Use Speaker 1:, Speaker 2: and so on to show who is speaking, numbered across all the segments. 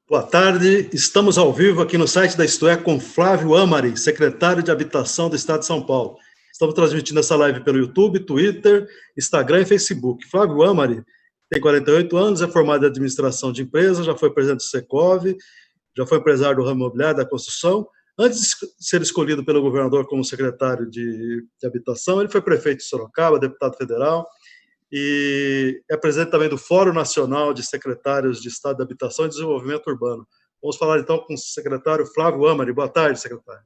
Speaker 1: Boa tarde, estamos ao vivo aqui no site da Isto É com Flávio Amari, secretário de Habitação do Estado de São Paulo. Estamos transmitindo essa live pelo YouTube, Twitter, Instagram e Facebook. Flávio Amari tem 48 anos, é formado em administração de empresas, já foi presidente do Secov, já foi empresário do ramo imobiliário da construção. Antes de ser escolhido pelo governador como secretário de Habitação, ele foi prefeito de Sorocaba, deputado federal, e é presidente também do Fórum Nacional de Secretários de Estado de Habitação e Desenvolvimento Urbano. Vamos falar então com o secretário Flávio Amari. Boa tarde, secretário.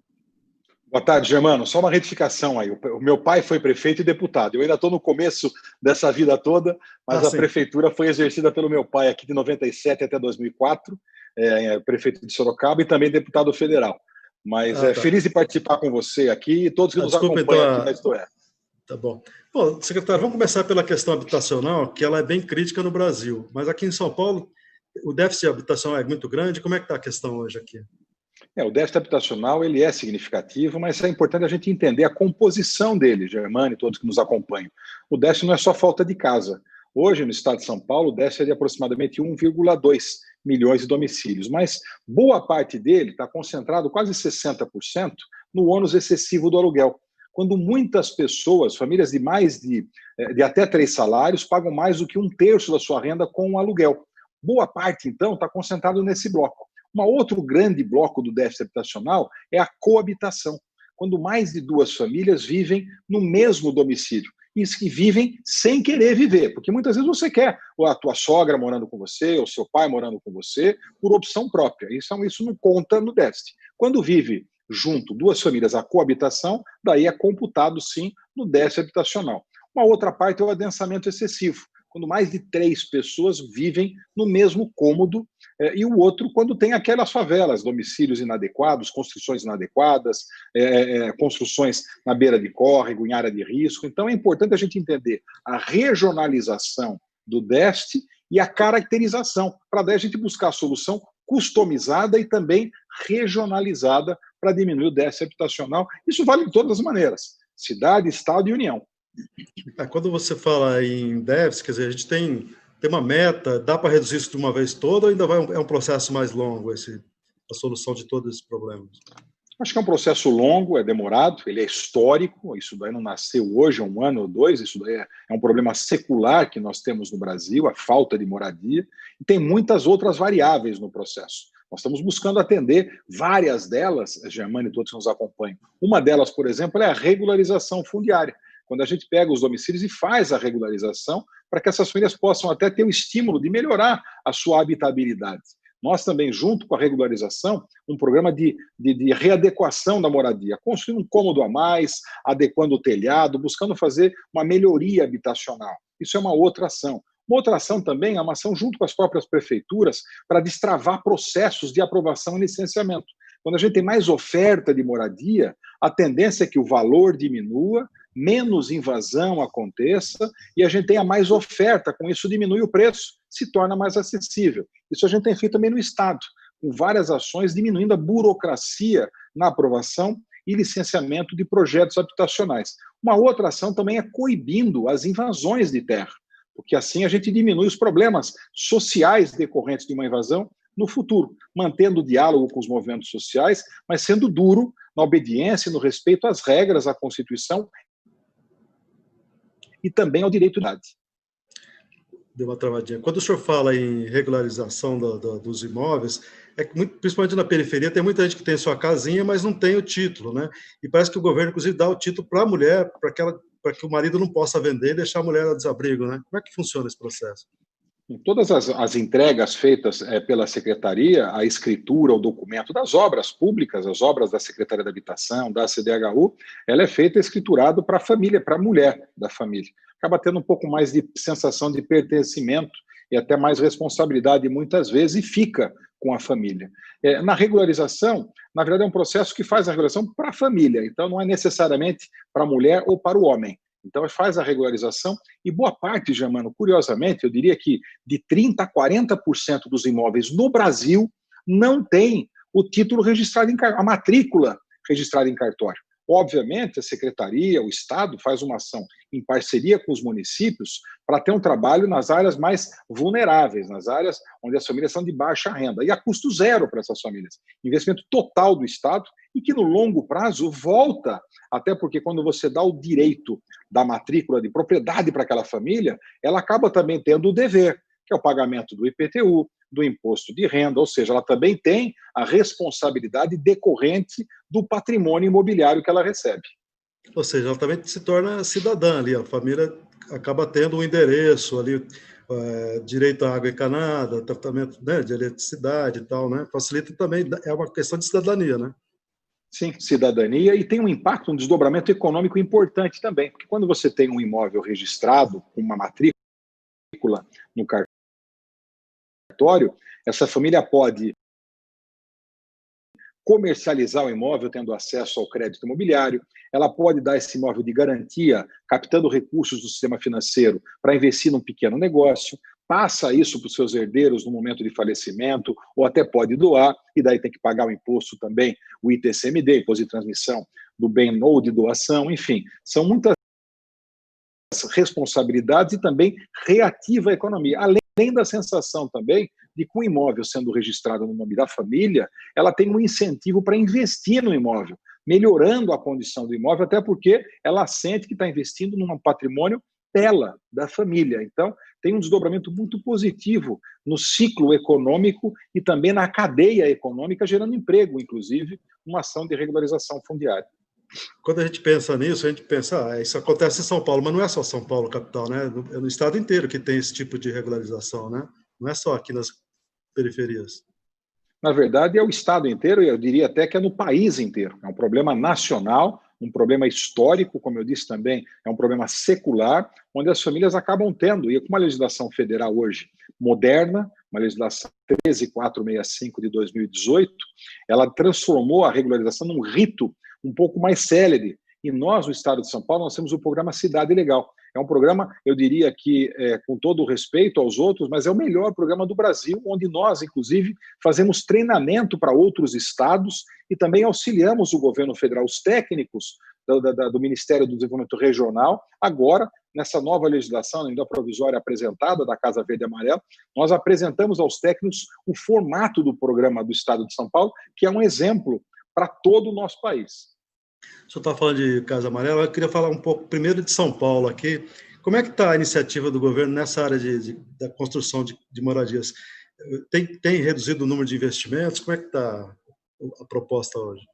Speaker 2: Boa tarde, Germano. Só uma retificação aí. O meu pai foi prefeito e deputado. Eu ainda estou no começo dessa vida toda, mas a prefeitura foi exercida pelo meu pai aqui de 97 até 2004, prefeito de Sorocaba e também deputado federal. Mas feliz de participar com você aqui e todos que nos acompanham aqui na Isto É.
Speaker 1: Tá bom. Bom, secretário, vamos começar pela questão habitacional, que ela é bem crítica no Brasil, mas aqui em São Paulo o déficit habitacional é muito grande. Como é que está a questão hoje aqui?
Speaker 2: O déficit habitacional ele é significativo, mas é importante a gente entender a composição dele, Germano e todos que nos acompanham. O déficit não é só falta de casa. Hoje, no estado de São Paulo, o déficit é de aproximadamente 1,2 milhões de domicílios, mas boa parte dele está concentrado, quase 60%, no ônus excessivo do aluguel. Quando muitas pessoas, famílias de mais de até 3 salários, pagam mais do que 1/3 da sua renda com o aluguel. Boa parte, então, está concentrado nesse bloco. Um outro grande bloco do déficit habitacional é a coabitação, quando mais de 2 famílias vivem no mesmo domicílio. E vivem sem querer viver, porque muitas vezes você quer a tua sogra morando com você, ou seu pai morando com você, por opção própria. Isso não conta no déficit. Quando vive junto 2 famílias, a coabitação, daí é computado, sim, no déficit habitacional. Uma outra parte é o adensamento excessivo, quando mais de 3 pessoas vivem no mesmo cômodo, e o outro quando tem aquelas favelas, domicílios inadequados, construções inadequadas, construções na beira de córrego, em área de risco. Então é importante a gente entender a regionalização do déficit e a caracterização, para daí a gente buscar a solução customizada e também regionalizada para diminuir o déficit habitacional. Isso vale de todas as maneiras, cidade, estado e União.
Speaker 1: Quando você fala em déficit, quer dizer, a gente tem uma meta, dá para reduzir isso de uma vez toda ou ainda é um processo mais longo a solução de todos esses problemas?
Speaker 2: Acho que é um processo longo, é demorado, ele é histórico, isso daí não nasceu hoje, 1 ano ou 2, isso daí é um problema secular que nós temos no Brasil, a falta de moradia, e tem muitas outras variáveis no processo. Nós estamos buscando atender várias delas, Germano e todos que nos acompanham. Uma delas, por exemplo, é a regularização fundiária, quando a gente pega os domicílios e faz a regularização para que essas famílias possam até ter o estímulo de melhorar a sua habitabilidade. Nós também, junto com a regularização, um programa de readequação da moradia, construindo um cômodo a mais, adequando o telhado, buscando fazer uma melhoria habitacional. Isso é uma outra ação. Uma outra ação também é uma ação junto com as próprias prefeituras para destravar processos de aprovação e licenciamento. Quando a gente tem mais oferta de moradia, a tendência é que o valor diminua, menos invasão aconteça e a gente tenha mais oferta, com isso diminui o preço, se torna mais acessível. Isso a gente tem feito também no Estado, com várias ações diminuindo a burocracia na aprovação e licenciamento de projetos habitacionais. Uma outra ação também é coibindo as invasões de terra, porque assim a gente diminui os problemas sociais decorrentes de uma invasão no futuro, mantendo o diálogo com os movimentos sociais, mas sendo duro na obediência e no respeito às regras, à Constituição e também ao direito de idade.
Speaker 1: Deu uma travadinha. Quando o senhor fala em regularização dos imóveis, principalmente na periferia, tem muita gente que tem sua casinha, mas não tem o título, né? E parece que o governo, inclusive, dá o título para a mulher, para que o marido não possa vender e deixar a mulher a desabrigo, né? Como é que funciona esse processo?
Speaker 2: Em todas as entregas feitas pela Secretaria, a escritura, o documento das obras públicas, as obras da Secretaria da Habitação, da CDHU, ela é feita escriturado para a família, para a mulher da família. Acaba tendo um pouco mais de sensação de pertencimento e até mais responsabilidade muitas vezes e fica com a família. Na regularização, na verdade é um processo que faz a regularização para a família, então não é necessariamente para a mulher ou para o homem. Então, faz a regularização e boa parte, Germano, curiosamente, eu diria que de 30% a 40% dos imóveis no Brasil não tem o título registrado a matrícula registrada em cartório. Obviamente, a Secretaria, o Estado, faz uma ação em parceria com os municípios para ter um trabalho nas áreas mais vulneráveis, nas áreas onde as famílias são de baixa renda, e a custo zero para essas famílias. Investimento total do Estado e que, no longo prazo, volta, até porque quando você dá o direito da matrícula de propriedade para aquela família, ela acaba também tendo o dever, que é o pagamento do IPTU, do imposto de renda, ou seja, ela também tem a responsabilidade decorrente do patrimônio imobiliário que ela recebe.
Speaker 1: Ou seja, ela também se torna cidadã ali, a família acaba tendo um endereço ali, direito à água encanada, tratamento, né, de eletricidade e tal, né? Facilita também, é uma questão de cidadania, né?
Speaker 2: Sim, cidadania, e tem um impacto, um desdobramento econômico importante também, porque quando você tem um imóvel registrado com uma matrícula no cartório, essa família pode comercializar o imóvel tendo acesso ao crédito imobiliário, ela pode dar esse imóvel de garantia, captando recursos do sistema financeiro para investir num pequeno negócio, passa isso para os seus herdeiros no momento de falecimento, ou até pode doar, e daí tem que pagar o imposto também, o ITCMD, Imposto de Transmissão do Bem ou de Doação, enfim, são muitas responsabilidades e também reativa a economia, além da sensação também de que o imóvel sendo registrado no nome da família, ela tem um incentivo para investir no imóvel, melhorando a condição do imóvel, até porque ela sente que está investindo num patrimônio dela, da família. Então, tem um desdobramento muito positivo no ciclo econômico e também na cadeia econômica, gerando emprego, inclusive, uma ação de regularização fundiária.
Speaker 1: Quando a gente pensa nisso, a gente pensa, isso acontece em São Paulo, mas não é só São Paulo, capital, né? É no estado inteiro que tem esse tipo de regularização, né? Não é só aqui nas periferias.
Speaker 2: Na verdade, é o Estado inteiro, e eu diria até que é no país inteiro. É um problema nacional, um problema histórico, como eu disse também, é um problema secular, onde as famílias acabam tendo, e com uma legislação federal hoje moderna, uma legislação 13465 de 2018, ela transformou a regularização num rito um pouco mais célere. E nós, no Estado de São Paulo, nós temos o programa Cidade Legal. É um programa, eu diria que, com todo o respeito aos outros, mas é o melhor programa do Brasil, onde nós, inclusive, fazemos treinamento para outros estados e também auxiliamos o governo federal, os técnicos do Ministério do Desenvolvimento Regional. Agora, nessa nova legislação, ainda provisória apresentada da Casa Verde e Amarela, nós apresentamos aos técnicos o formato do programa do Estado de São Paulo, que é um exemplo para todo o nosso país.
Speaker 1: O senhor está falando de Casa Amarela, eu queria falar um pouco primeiro de São Paulo aqui. Como é que está a iniciativa do governo nessa área da construção de moradias? Tem reduzido o número de investimentos? Como é que está a proposta hoje?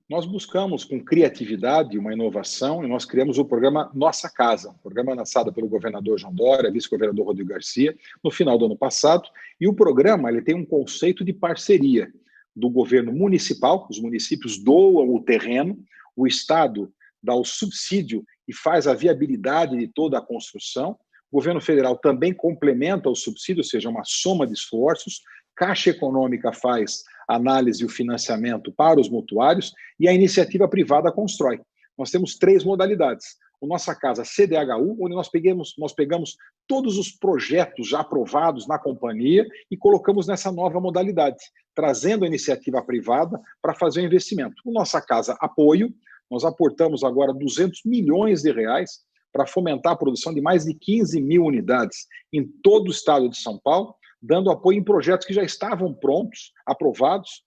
Speaker 2: Nós buscamos, com criatividade, uma inovação, e nós criamos o programa Nossa Casa, um programa lançado pelo governador João Dória, vice-governador Rodrigo Garcia, no final do ano passado. E o programa ele tem um conceito de parceria do governo municipal, os municípios doam o terreno, o Estado dá o subsídio e faz a viabilidade de toda a construção, o governo federal também complementa o subsídio, ou seja, uma soma de esforços, Caixa Econômica faz análise e o financiamento para os mutuários e a iniciativa privada constrói. Nós temos 3 modalidades. O Nossa Casa CDHU, onde nós pegamos todos os projetos já aprovados na companhia e colocamos nessa nova modalidade, trazendo a iniciativa privada para fazer o investimento. O Nossa Casa Apoio, nós aportamos agora 200 milhões de reais para fomentar a produção de mais de 15 mil unidades em todo o estado de São Paulo, dando apoio em projetos que já estavam prontos, aprovados,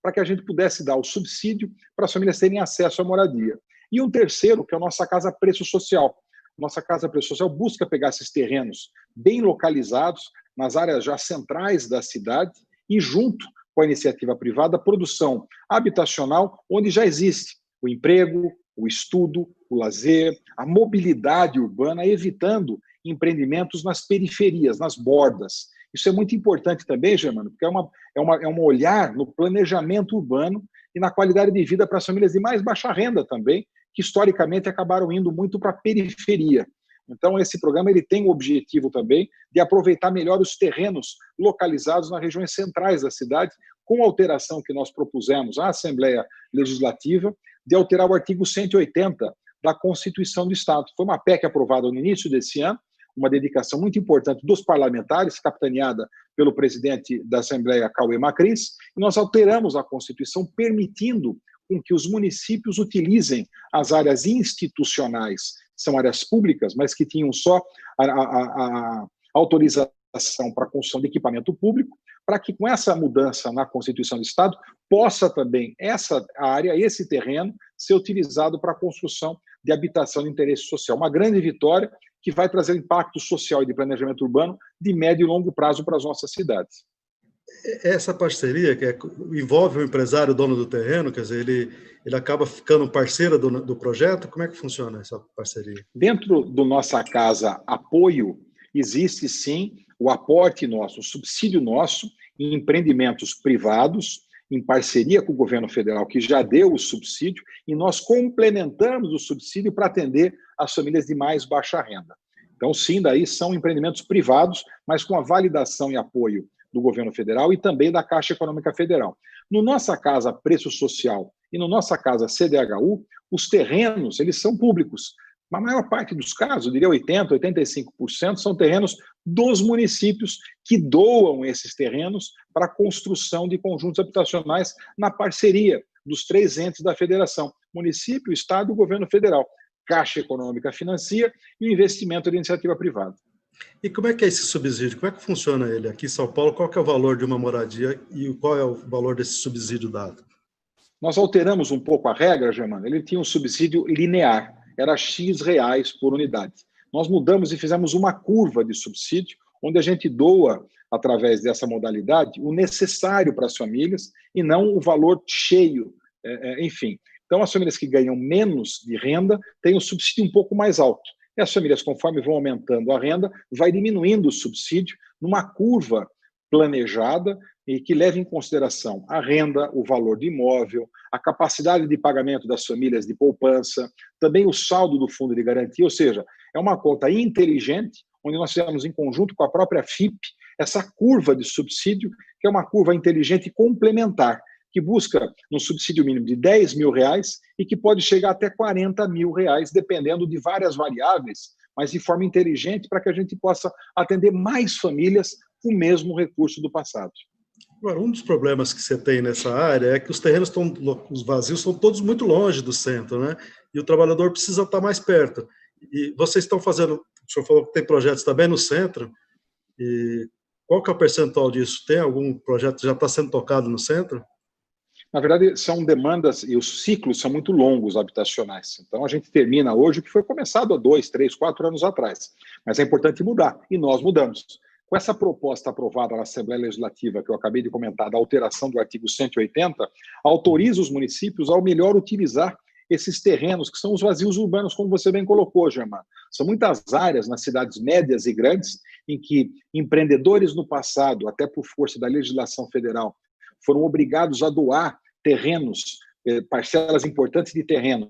Speaker 2: para que a gente pudesse dar o subsídio para as famílias terem acesso à moradia. E um terceiro, que é a Nossa Casa Preço Social. Nossa Casa Preço Social busca pegar esses terrenos bem localizados, nas áreas já centrais da cidade, e junto com a iniciativa privada, produção habitacional, onde já existe o emprego, o estudo, o lazer, a mobilidade urbana, evitando empreendimentos nas periferias, nas bordas. Isso é muito importante também, Germano, porque é um olhar no planejamento urbano e na qualidade de vida para as famílias de mais baixa renda também, que historicamente acabaram indo muito para a periferia. Então, esse programa ele tem o objetivo também de aproveitar melhor os terrenos localizados nas regiões centrais da cidade, com a alteração que nós propusemos à Assembleia Legislativa, de alterar o artigo 180 da Constituição do Estado. Foi uma PEC aprovada no início desse ano, uma dedicação muito importante dos parlamentares, capitaneada pelo presidente da Assembleia, Cauê Macris, e nós alteramos a Constituição, permitindo com que os municípios utilizem as áreas institucionais, são áreas públicas, mas que tinham só a autorização para a construção de equipamento público, para que com essa mudança na Constituição do Estado, possa também essa área, esse terreno, ser utilizado para a construção de habitação de interesse social. Uma grande vitória que vai trazer impacto social e de planejamento urbano de médio e longo prazo para as nossas cidades.
Speaker 1: Essa parceria que envolve o empresário, o dono do terreno, quer dizer, ele acaba ficando parceiro do projeto? Como é que funciona essa parceria?
Speaker 2: Dentro do Nossa Casa Apoio, existe sim o aporte nosso, o subsídio nosso em empreendimentos privados, em parceria com o governo federal, que já deu o subsídio, e nós complementamos o subsídio para atender as famílias de mais baixa renda. Então, sim, daí são empreendimentos privados, mas com a validação e apoio do governo federal e também da Caixa Econômica Federal. No Nossa Casa Preço Social e no Nossa Casa CDHU, os terrenos, eles são públicos. Na maior parte dos casos, eu diria 80%, 85%, são terrenos dos municípios que doam esses terrenos para a construção de conjuntos habitacionais na parceria dos 3 entes da federação: município, estado e governo federal. Caixa Econômica financia e o investimento de iniciativa privada.
Speaker 1: E como é que é esse subsídio? Como é que funciona ele? Aqui em São Paulo, qual que é o valor de uma moradia e qual é o valor desse subsídio dado?
Speaker 2: Nós alteramos um pouco a regra, Germano. Ele tinha um subsídio linear, era X reais por unidade. Nós mudamos e fizemos uma curva de subsídio, onde a gente doa, através dessa modalidade, o necessário para as famílias e não o valor cheio, enfim. Então, as famílias que ganham menos de renda têm um subsídio um pouco mais alto. E as famílias, conforme vão aumentando a renda, vai diminuindo o subsídio numa curva planejada e que leva em consideração a renda, o valor do imóvel, a capacidade de pagamento das famílias de poupança, também o saldo do fundo de garantia, ou seja, é uma conta inteligente, onde nós fizemos em conjunto com a própria FIP essa curva de subsídio, que é uma curva inteligente e complementar, que busca um subsídio mínimo de R$10 mil e que pode chegar até R$40 mil, dependendo de várias variáveis, mas de forma inteligente para que a gente possa atender mais famílias com o mesmo recurso do passado.
Speaker 1: Agora, um dos problemas que você tem nessa área é que os terrenos os vazios são todos muito longe do centro, né? E o trabalhador precisa estar mais perto. E vocês estão fazendo, o senhor falou que tem projetos também no centro, e qual que é o percentual disso? Tem algum projeto que já está sendo tocado no centro?
Speaker 2: Na verdade, são demandas e os ciclos são muito longos habitacionais. Então, a gente termina hoje o que foi começado há 2, 3, 4 anos atrás. Mas é importante mudar, e nós mudamos. Com essa proposta aprovada na Assembleia Legislativa, que eu acabei de comentar, da alteração do artigo 180, autoriza os municípios ao melhor utilizar esses terrenos, que são os vazios urbanos, como você bem colocou, Germano. São muitas áreas nas cidades médias e grandes em que empreendedores no passado, até por força da legislação federal, foram obrigados a doar terrenos, parcelas importantes de terrenos,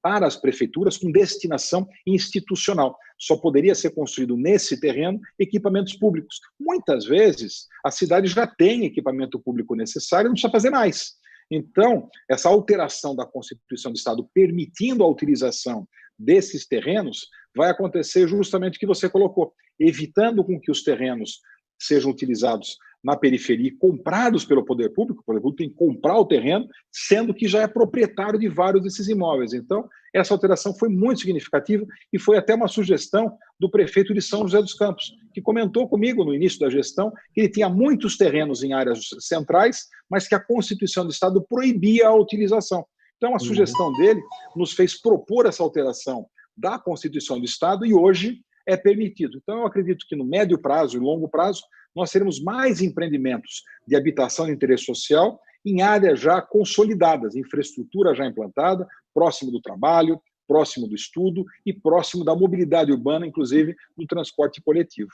Speaker 2: para as prefeituras com destinação institucional. Só poderia ser construído nesse terreno equipamentos públicos. Muitas vezes, a cidade já tem equipamento público necessário e não precisa fazer mais. Então, essa alteração da Constituição do Estado permitindo a utilização desses terrenos vai acontecer justamente o que você colocou, evitando com que os terrenos sejam utilizados na periferia, comprados pelo poder público. O poder público tem que comprar o terreno, sendo que já é proprietário de vários desses imóveis. Então, essa alteração foi muito significativa e foi até uma sugestão do prefeito de São José dos Campos, que comentou comigo no início da gestão que ele tinha muitos terrenos em áreas centrais, mas que a Constituição do Estado proibia a utilização. Então, a sugestão dele nos fez propor essa alteração da Constituição do Estado e hoje é permitido. Então, eu acredito que no médio prazo e longo prazo, nós teremos mais empreendimentos de habitação de interesse social em áreas já consolidadas, infraestrutura já implantada, próximo do trabalho, próximo do estudo e próximo da mobilidade urbana, inclusive no transporte coletivo.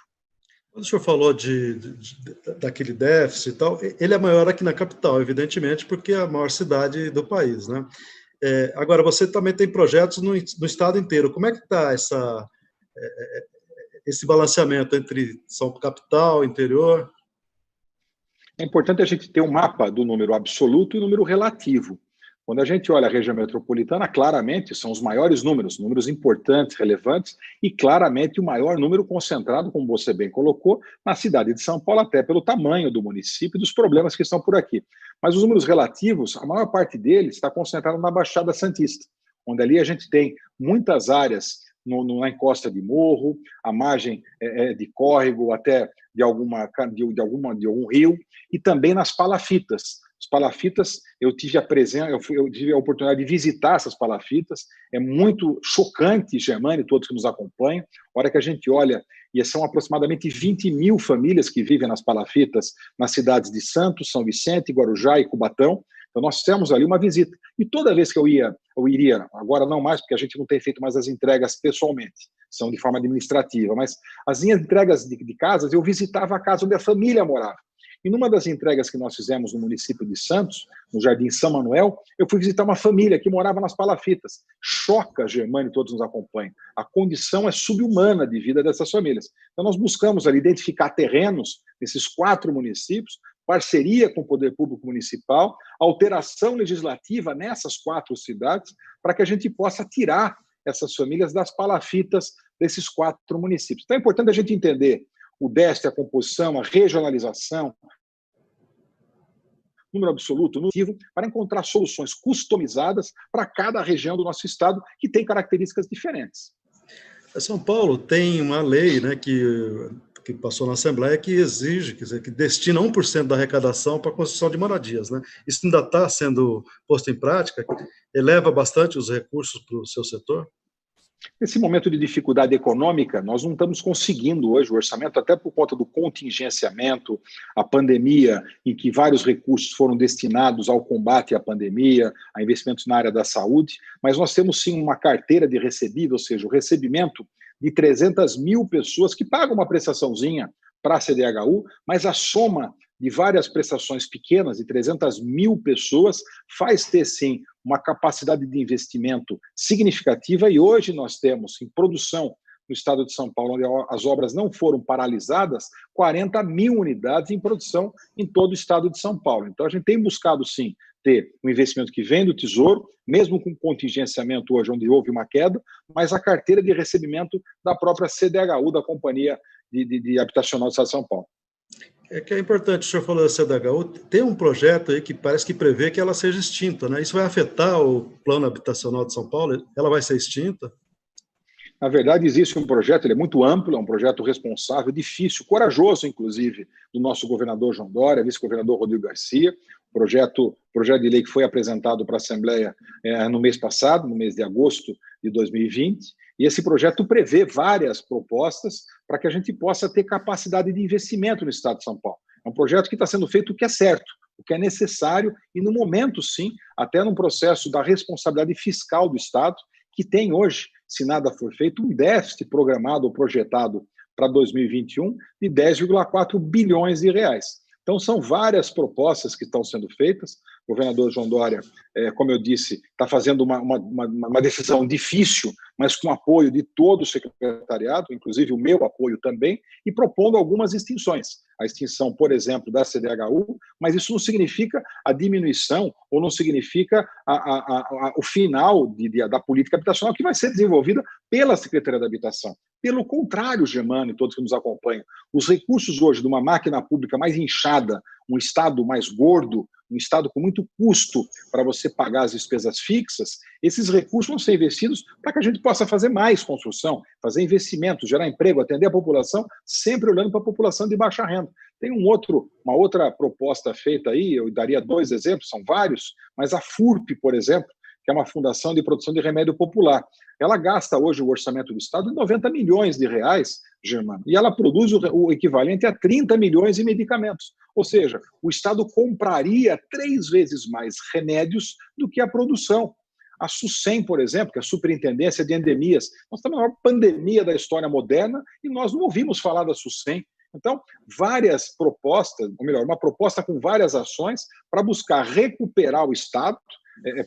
Speaker 1: Quando o senhor falou daquele déficit e tal, ele é maior aqui na capital, evidentemente, porque é a maior cidade do país, né? Agora, você também tem projetos no estado inteiro. Como é que está esse balanceamento entre São Capital, interior?
Speaker 2: É importante a gente ter um mapa do número absoluto e número relativo. Quando a gente olha a região metropolitana, claramente são os maiores números, números importantes, relevantes, e claramente o maior número concentrado, como você bem colocou, na cidade de São Paulo, até pelo tamanho do município e dos problemas que estão por aqui. Mas os números relativos, a maior parte deles está concentrada na Baixada Santista, onde ali a gente tem muitas áreas na encosta de morro, a margem de córrego, até de algum rio, e também nas palafitas. As palafitas, eu tive a oportunidade de visitar essas palafitas, é muito chocante, Germano e todos que nos acompanham, a hora que a gente olha, e são aproximadamente 20 mil famílias que vivem nas palafitas, nas cidades de Santos, São Vicente, Guarujá e Cubatão. Então nós fizemos ali uma visita, e toda vez que eu iria, agora não mais, porque a gente não tem feito mais as entregas pessoalmente, são de forma administrativa, mas as minhas entregas de casas, eu visitava a casa onde a família morava. E numa das entregas que nós fizemos no município de Santos, no Jardim São Manuel, eu fui visitar uma família que morava nas palafitas. Choca, Germano e todos nos acompanham. A condição é subhumana de vida dessas famílias. Então nós buscamos ali identificar terrenos nesses 4 municípios, parceria com o poder público municipal, alteração legislativa nessas 4 cidades, para que a gente possa tirar essas famílias das palafitas desses 4 municípios. Então é importante a gente entender o déficit, a composição, a regionalização, número absoluto, número, para encontrar soluções customizadas para cada região do nosso estado, que tem características diferentes.
Speaker 1: São Paulo tem uma lei, né, que passou na Assembleia, que exige, quer dizer, que destina 1% da arrecadação para a construção de moradias, né? Isso ainda está sendo posto em prática? Eleva bastante os recursos para o seu setor?
Speaker 2: Nesse momento de dificuldade econômica, nós não estamos conseguindo hoje o orçamento, até por conta do contingenciamento, a pandemia, em que vários recursos foram destinados ao combate à pandemia, a investimentos na área da saúde, mas nós temos sim uma carteira de recebível, ou seja, o recebimento de 300 mil pessoas que pagam uma prestaçãozinha para a CDHU, mas a soma de várias prestações pequenas, de 300 mil pessoas, faz ter, sim, uma capacidade de investimento significativa, e hoje nós temos em produção no estado de São Paulo, onde as obras não foram paralisadas, 40 mil unidades em produção em todo o estado de São Paulo. Então a gente tem buscado, sim, ter um investimento que vem do Tesouro, mesmo com contingenciamento hoje, onde houve uma queda, mas a carteira de recebimento da própria CDHU, da Companhia de Habitacional do Estado de São Paulo.
Speaker 1: É que é importante, o senhor falou da CDHU, tem um projeto aí que parece que prevê que ela seja extinta, né? Isso vai afetar o plano habitacional de São Paulo? Ela vai ser extinta?
Speaker 2: Na verdade, existe um projeto, ele é muito amplo, é um projeto responsável, difícil, corajoso, inclusive, do nosso governador João Dória, vice-governador Rodrigo Garcia, projeto de lei que foi apresentado para a Assembleia no mês passado, no mês de agosto de 2020, e esse projeto prevê várias propostas para que a gente possa ter capacidade de investimento no estado de São Paulo. É um projeto que está sendo feito o que é certo, o que é necessário, e no momento, sim, até num processo da responsabilidade fiscal do estado, que tem hoje, se nada for feito, um déficit programado ou projetado para 2021 de 10,4 bilhões de reais. Então, são várias propostas que estão sendo feitas. O governador João Dória, como eu disse, está fazendo uma decisão difícil, mas com apoio de todo o secretariado, inclusive o meu apoio também, e propondo algumas extinções. A extinção, por exemplo, da CDHU, mas isso não significa a diminuição ou não significa o final da política habitacional que vai ser desenvolvida pela Secretaria da Habitação. Pelo contrário, Germano e todos que nos acompanham, os recursos hoje de uma máquina pública mais inchada, um Estado mais gordo, um Estado com muito custo para você pagar as despesas fixas, esses recursos vão ser investidos para que a gente possa fazer mais construção, fazer investimentos, gerar emprego, atender a população, sempre olhando para a população de baixa renda. Tem uma outra proposta feita aí, eu daria 2 exemplos, são vários, mas a FURP, por exemplo, que é uma fundação de produção de remédio popular. Ela gasta hoje o orçamento do Estado de 90 milhões de reais, Germano, e ela produz o equivalente a 30 milhões em medicamentos. Ou seja, o Estado compraria 3 vezes mais remédios do que a produção. A SUSEM, por exemplo, que é a Superintendência de Endemias, nós estamos na maior pandemia da história moderna e nós não ouvimos falar da SUSEM. Então, várias propostas, ou melhor, uma proposta com várias ações para buscar recuperar o Estado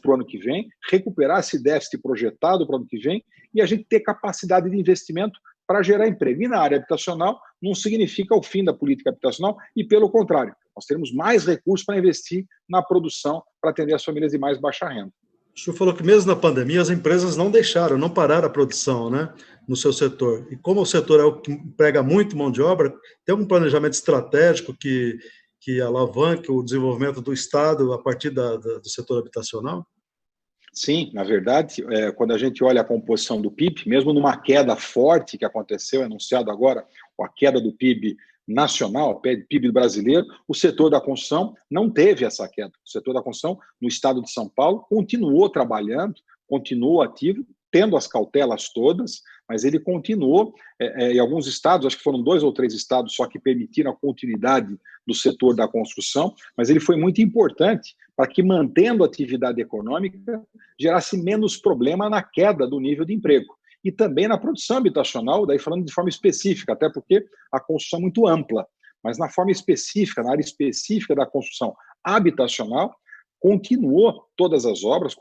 Speaker 2: para o ano que vem, recuperar esse déficit projetado para o ano que vem e a gente ter capacidade de investimento para gerar emprego. E na área habitacional não significa o fim da política habitacional e, pelo contrário, nós teremos mais recursos para investir na produção para atender as famílias de mais baixa renda.
Speaker 1: O senhor falou que mesmo na pandemia as empresas não deixaram, não pararam a produção, né, no seu setor. E como o setor é o que emprega muito mão de obra, tem algum planejamento estratégico que alavanque o desenvolvimento do Estado a partir do setor habitacional?
Speaker 2: Sim, na verdade, quando a gente olha a composição do PIB, mesmo numa queda forte que aconteceu, anunciado agora, a queda do PIB nacional, PIB brasileiro, o setor da construção não teve essa queda. O setor da construção, no estado de São Paulo, continuou trabalhando, continuou ativo, tendo as cautelas todas, mas ele continuou, em alguns estados, acho que foram 2 ou 3 estados só que permitiram a continuidade do setor da construção, mas ele foi muito importante para que, mantendo a atividade econômica, gerasse menos problema na queda do nível de emprego. E também na produção habitacional, daí falando de forma específica, até porque a construção é muito ampla, mas na forma específica, na área específica da construção habitacional, continuaram todas as obras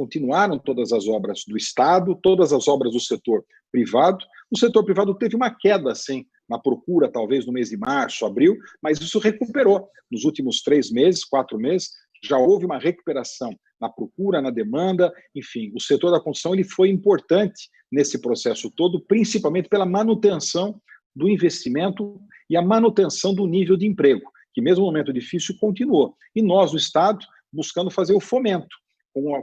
Speaker 2: do Estado, todas as obras do setor privado. O setor privado teve uma queda, sim, na procura, talvez no mês de março, abril, mas isso recuperou. Nos últimos 3 meses, 4 meses, já houve uma recuperação na procura, na demanda, enfim, o setor da construção ele foi importante nesse processo todo, principalmente pela manutenção do investimento e a manutenção do nível de emprego, que mesmo no momento difícil continuou. E nós, do Estado, buscando fazer o fomento com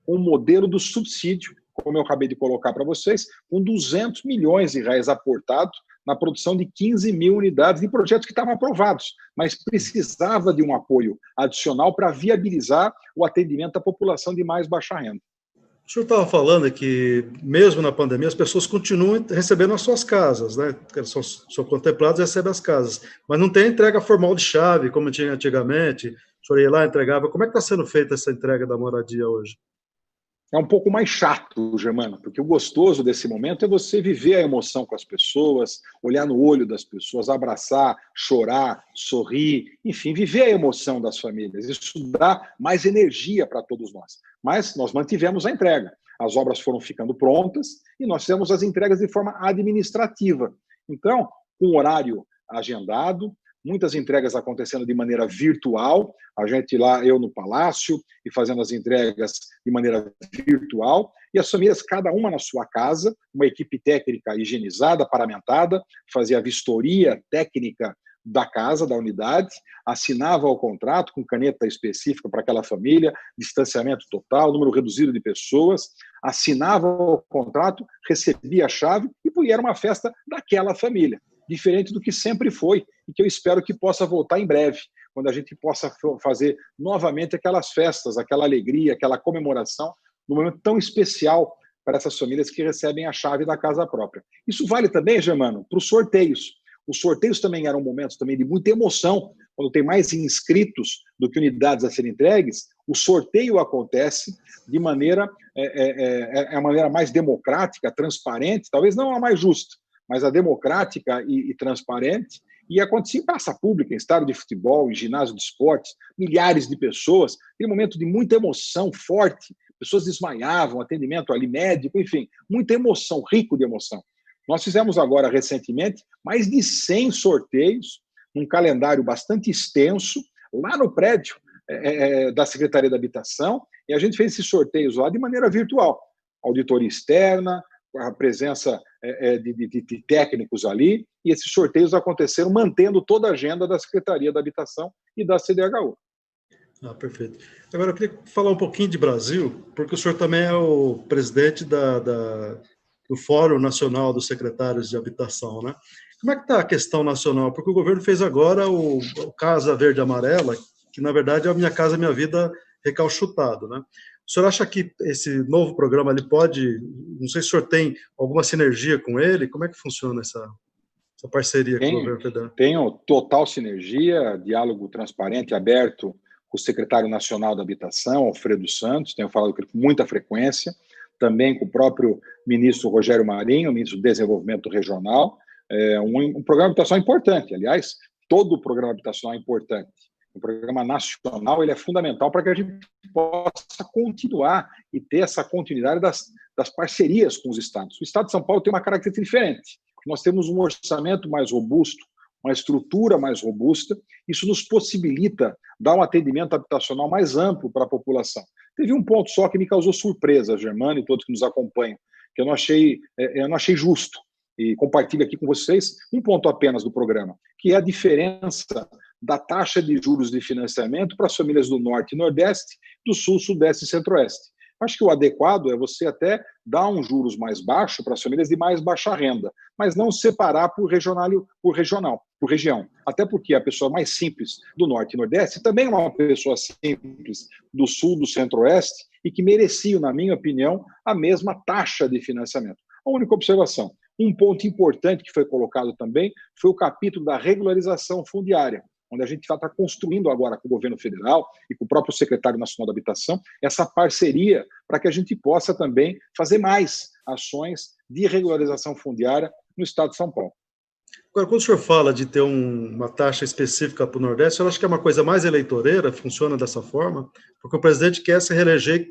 Speaker 2: o modelo do subsídio, como eu acabei de colocar para vocês, com 200 milhões de reais aportados na produção de 15 mil unidades de projetos que estavam aprovados, mas precisava de um apoio adicional para viabilizar o atendimento à população de mais baixa renda.
Speaker 1: O senhor estava falando que, mesmo na pandemia, as pessoas continuam recebendo as suas casas, né? São contemplados e recebem as casas, mas não tem entrega formal de chave, como tinha antigamente. O senhor ia lá e entregava. Como é que está sendo feita essa entrega da moradia hoje?
Speaker 2: É um pouco mais chato, Germano, porque o gostoso desse momento é você viver a emoção com as pessoas, olhar no olho das pessoas, abraçar, chorar, sorrir, enfim, viver a emoção das famílias. Isso dá mais energia para todos nós. Mas nós mantivemos a entrega. As obras foram ficando prontas e nós fizemos as entregas de forma administrativa. Então, com horário agendado, muitas entregas acontecendo de maneira virtual, a gente lá, eu no Palácio, e fazendo as entregas de maneira virtual, e as famílias, cada uma na sua casa, uma equipe técnica higienizada, paramentada, fazia a vistoria técnica da casa, da unidade, assinava o contrato com caneta específica para aquela família, distanciamento total, número reduzido de pessoas, assinava o contrato, recebia a chave e era uma festa daquela família, diferente do que sempre foi e que eu espero que possa voltar em breve, quando a gente possa fazer novamente aquelas festas, aquela alegria, aquela comemoração, num momento tão especial para essas famílias que recebem a chave da casa própria. Isso vale também, Germano, para os sorteios. Os sorteios também eram momentos também de muita emoção, quando tem mais inscritos do que unidades a serem entregues, o sorteio acontece de maneira, a maneira mais democrática, transparente, talvez não a mais justa, mas a democrática e transparente, e acontecia em praça pública, em estádio de futebol, em ginásio de esportes, milhares de pessoas, em um momento de muita emoção forte, pessoas desmaiavam, atendimento ali médico, enfim, muita emoção, rico de emoção. Nós fizemos agora, recentemente, mais de 100 sorteios, num calendário bastante extenso, lá no prédio da Secretaria da Habitação, e a gente fez esses sorteios lá de maneira virtual, auditoria externa, a presença de técnicos ali, e esses sorteios aconteceram mantendo toda a agenda da Secretaria da Habitação e da CDHU.
Speaker 1: Ah, perfeito. Agora, eu queria falar um pouquinho de Brasil, porque o senhor também é o presidente do Fórum Nacional dos Secretários de Habitação, né? Como é que está a questão nacional? Porque o governo fez agora o Casa Verde e Amarela, que, na verdade, é a Minha Casa Minha Vida recalchutado, né? O senhor acha que esse novo programa ele pode, não sei se o senhor tem alguma sinergia com ele, como é que funciona essa parceria com o governo federal?
Speaker 2: Tenho total sinergia, diálogo transparente, aberto com o secretário nacional da Habitação, Alfredo Santos, tenho falado com ele com muita frequência, também com o próprio ministro Rogério Marinho, ministro do Desenvolvimento Regional, um programa de habitação importante, aliás, todo o programa habitacional é importante. O programa nacional ele é fundamental para que a gente possa continuar e ter essa continuidade das parcerias com os estados. O estado de São Paulo tem uma característica diferente. Nós temos um orçamento mais robusto, uma estrutura mais robusta. Isso nos possibilita dar um atendimento habitacional mais amplo para a população. Teve um ponto só que me causou surpresa, Germano e todos que nos acompanham, que eu não achei justo, e compartilho aqui com vocês um ponto apenas do programa, que é a diferença da taxa de juros de financiamento para as famílias do Norte e Nordeste, do Sul, Sudeste e Centro-Oeste. Acho que o adequado é você até dar um juros mais baixo para as famílias de mais baixa renda, mas não separar por região. Até porque a pessoa mais simples do Norte e Nordeste também é uma pessoa simples do Sul, do Centro-Oeste e que merecia, na minha opinião, a mesma taxa de financiamento. A única observação. Um ponto importante que foi colocado também foi o capítulo da regularização fundiária, onde a gente está construindo agora com o governo federal e com o próprio secretário nacional da Habitação essa parceria para que a gente possa também fazer mais ações de regularização fundiária no estado de São Paulo.
Speaker 1: Agora, quando o senhor fala de ter uma taxa específica para o Nordeste, eu acho que é uma coisa mais eleitoreira, funciona dessa forma, porque o presidente quer se reeleger,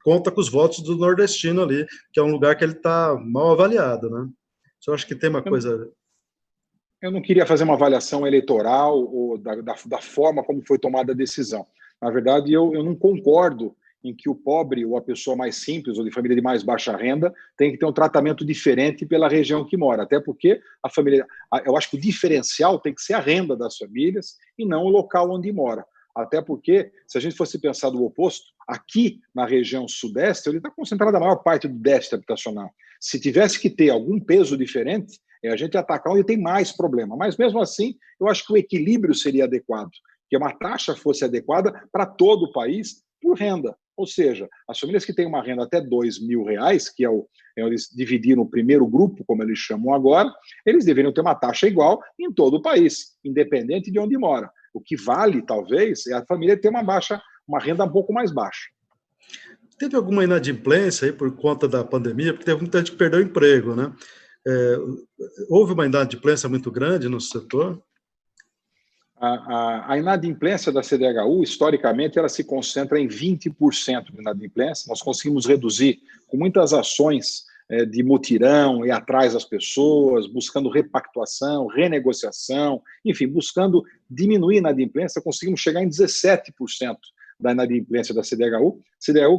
Speaker 1: conta com os votos do nordestino ali, que é um lugar que ele está mal avaliado, né? O senhor acha que tem uma coisa...
Speaker 2: Eu não queria fazer uma avaliação eleitoral ou da forma como foi tomada a decisão. Na verdade, eu não concordo em que o pobre ou a pessoa mais simples ou de família de mais baixa renda tem que ter um tratamento diferente pela região que mora. Até porque a família, eu acho que o diferencial tem que ser a renda das famílias e não o local onde mora. Até porque, se a gente fosse pensar do oposto, aqui na região sudeste, ele está concentrada a maior parte do déficit habitacional. Se tivesse que ter algum peso diferente, a gente atacar onde tem mais problema. Mas, mesmo assim, eu acho que o equilíbrio seria adequado, que uma taxa fosse adequada para todo o país por renda. Ou seja, as famílias que têm uma renda até R$2.000, que eles dividiram o primeiro grupo, como eles chamam agora, eles deveriam ter uma taxa igual em todo o país, independente de onde mora. O que vale, talvez, é a família ter uma renda um pouco mais baixa.
Speaker 1: Teve alguma inadimplência aí por conta da pandemia? Porque teve muita gente que perdeu o emprego, né? Houve uma inadimplência muito grande no setor?
Speaker 2: A inadimplência da CDHU, historicamente, ela se concentra em 20% de inadimplência. Nós conseguimos reduzir com muitas ações de mutirão, ir atrás das pessoas, buscando repactuação, renegociação, enfim, buscando diminuir a inadimplência, conseguimos chegar em 17% da inadimplência da CDHU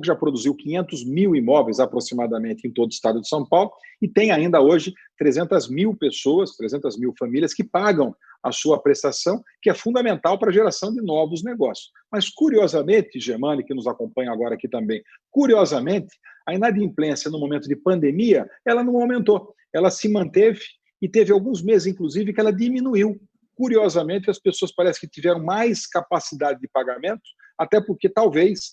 Speaker 2: que já produziu 500 mil imóveis aproximadamente em todo o estado de São Paulo e tem ainda hoje 300 mil pessoas, 300 mil famílias que pagam a sua prestação, que é fundamental para a geração de novos negócios. Mas, curiosamente, Germani, que nos acompanha agora aqui também, curiosamente, a inadimplência no momento de pandemia, ela não aumentou, ela se manteve e teve alguns meses, inclusive, que ela diminuiu. Curiosamente, as pessoas parecem que tiveram mais capacidade de pagamento, até porque talvez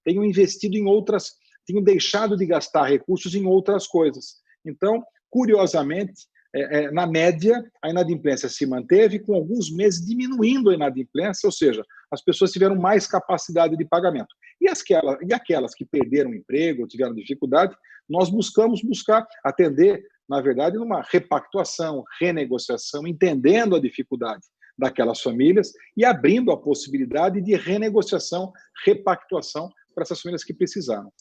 Speaker 2: tenham investido em outras, tenham deixado de gastar recursos em outras coisas. Então, curiosamente, na média, a inadimplência se manteve, com alguns meses diminuindo a inadimplência, ou seja, as pessoas tiveram mais capacidade de pagamento. E aquelas que perderam o emprego, tiveram dificuldade, nós buscamos atender, na verdade, numa repactuação, renegociação, entendendo a dificuldade daquelas famílias e abrindo a possibilidade de renegociação, repactuação para essas famílias que precisaram.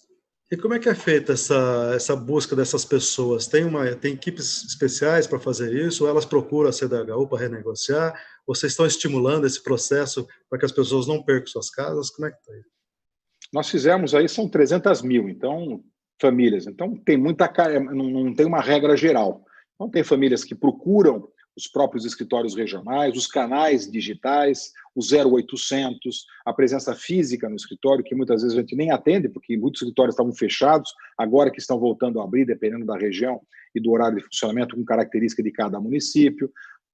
Speaker 1: E como é que é feita essa busca dessas pessoas? Tem equipes especiais para fazer isso? Ou elas procuram a CDHU para renegociar? Ou vocês estão estimulando esse processo para que as pessoas não percam suas casas? Como é que está isso?
Speaker 2: Nós fizemos aí, são 300 mil, então, famílias. Então, não tem uma regra geral. Então, tem famílias que procuram os próprios escritórios regionais, os canais digitais, o 0800, a presença física no escritório, que muitas vezes a gente nem atende, porque muitos escritórios estavam fechados, agora que estão voltando a abrir, dependendo da região e do horário de funcionamento, com característica de cada município.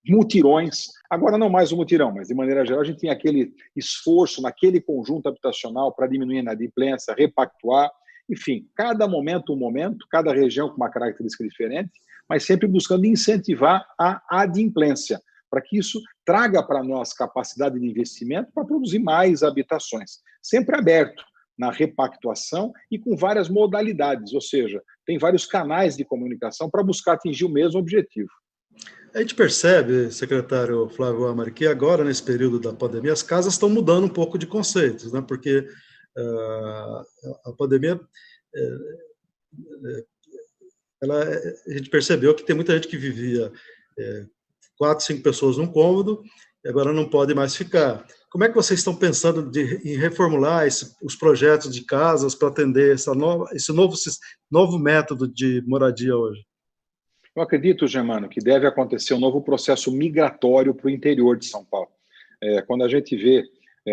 Speaker 2: Mutirões, agora não mais o mutirão, mas de maneira geral a gente tem aquele esforço naquele conjunto habitacional para diminuir a inadimplência, repactuar, enfim, cada momento um momento, cada região com uma característica diferente, mas sempre buscando incentivar a adimplência, para que isso traga para nós capacidade de investimento para produzir mais habitações, sempre aberto na repactuação e com várias modalidades, ou seja, tem vários canais de comunicação para buscar atingir o mesmo objetivo.
Speaker 1: A gente percebe, secretário Flávio Amari, que agora, nesse período da pandemia, as casas estão mudando um pouco de conceitos, né? Porque a pandemia, a gente percebeu que tem muita gente que vivia 4, 5 pessoas num cômodo, e agora não pode mais ficar. Como é que vocês estão pensando em reformular os projetos de casas para atender esse novo método de moradia hoje?
Speaker 2: Eu acredito, Germano, que deve acontecer um novo processo migratório para o interior de São Paulo. Quando a gente vê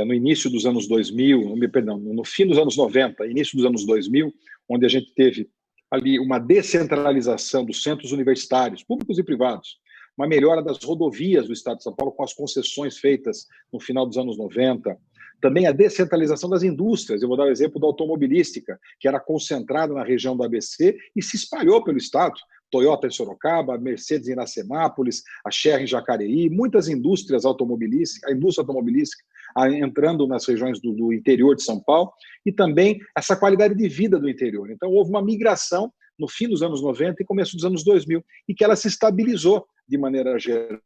Speaker 2: no início dos anos 2000, perdão, no fim dos anos 90, início dos anos 2000, onde a gente teve ali uma descentralização dos centros universitários, públicos e privados, uma melhora das rodovias do estado de São Paulo com as concessões feitas no final dos anos 90, também a descentralização das indústrias. Eu vou dar o exemplo da automobilística, que era concentrada na região do ABC e se espalhou pelo estado. Toyota em Sorocaba, Mercedes em Iracemápolis, a Sherry em Jacareí, muitas indústrias automobilísticas, a indústria automobilística entrando nas regiões do interior de São Paulo, e também essa qualidade de vida do interior. Então, houve uma migração no fim dos anos 90 e começo dos anos 2000, e que ela se estabilizou de maneira geral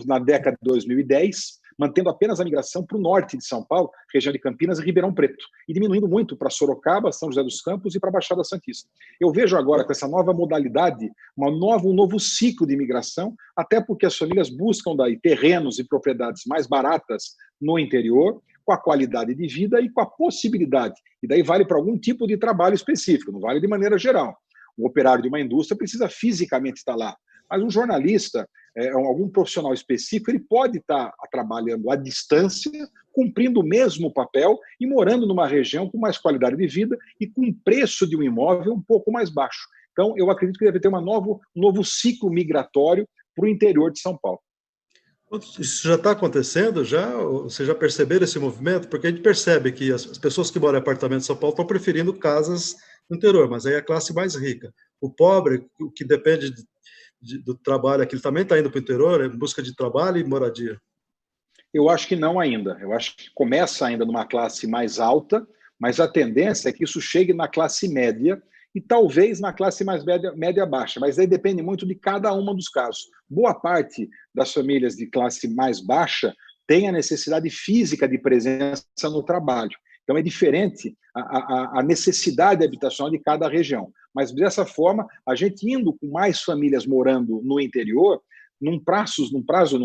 Speaker 2: na década de 2010, mantendo apenas a migração para o norte de São Paulo, região de Campinas e Ribeirão Preto, e diminuindo muito para Sorocaba, São José dos Campos e para a Baixada Santista. Eu vejo agora, com essa nova modalidade, um novo ciclo de imigração, até porque as famílias buscam daí terrenos e propriedades mais baratas no interior, com a qualidade de vida e com a possibilidade, e daí vale para algum tipo de trabalho específico, não vale de maneira geral. O operário de uma indústria precisa fisicamente estar lá, mas um jornalista, algum profissional específico, ele pode estar trabalhando à distância, cumprindo o mesmo papel e morando numa região com mais qualidade de vida e com um preço de um imóvel um pouco mais baixo. Então, eu acredito que deve ter um novo ciclo migratório para o interior de São Paulo.
Speaker 1: Isso já está acontecendo? Vocês já perceberam esse movimento? Porque a gente percebe que as pessoas que moram em apartamento de São Paulo estão preferindo casas no interior, mas aí é a classe mais rica. O pobre, o que depende do trabalho aqui, ele também está indo para o interior em busca de trabalho e moradia?
Speaker 2: Eu acho que não ainda. Eu acho que começa ainda numa classe mais alta, mas a tendência é que isso chegue na classe média e talvez na classe mais média baixa, mas aí depende muito de cada um dos casos. Boa parte das famílias de classe mais baixa tem a necessidade física de presença no trabalho. Então é diferente a necessidade habitacional de cada região. Mas dessa forma, a gente indo com mais famílias morando no interior, num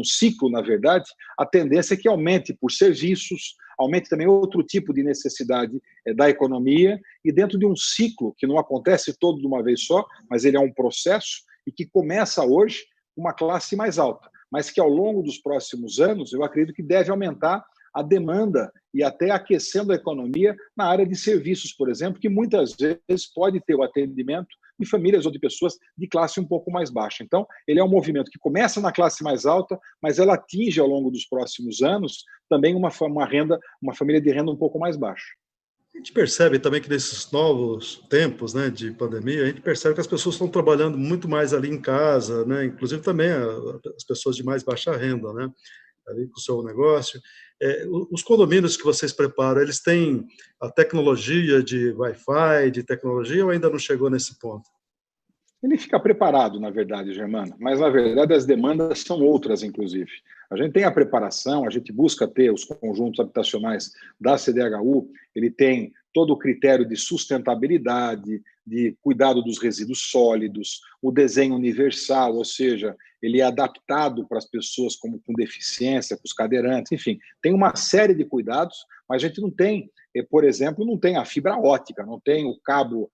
Speaker 2: ciclo, na verdade, a tendência é que aumente por serviços, aumente também outro tipo de necessidade da economia, e dentro de um ciclo que não acontece todo de uma vez só, mas ele é um processo e que começa hoje com uma classe mais alta, mas que ao longo dos próximos anos, eu acredito que deve aumentar a demanda e até aquecendo a economia na área de serviços, por exemplo, que muitas vezes pode ter o atendimento de famílias ou de pessoas de classe um pouco mais baixa. Então, ele é um movimento que começa na classe mais alta, mas ela atinge ao longo dos próximos anos também uma família de renda um pouco mais baixa.
Speaker 1: A gente percebe também que nesses novos tempos, né, de pandemia, a gente percebe que as pessoas estão trabalhando muito mais ali em casa, né, inclusive também as pessoas de mais baixa renda, né, ali com o seu negócio. Os condomínios que vocês preparam, eles têm a tecnologia de Wi-Fi, de tecnologia, ou ainda não chegou nesse ponto?
Speaker 2: Ele fica preparado, na verdade, Germano, mas, na verdade, as demandas são outras, inclusive. A gente tem a preparação, a gente busca ter os conjuntos habitacionais da CDHU, ele tem todo o critério de sustentabilidade, de cuidado dos resíduos sólidos, o desenho universal, ou seja, ele é adaptado para as pessoas com deficiência, para os cadeirantes, enfim, tem uma série de cuidados, mas a gente não tem, por exemplo, não tem a fibra ótica, não tem o cabo,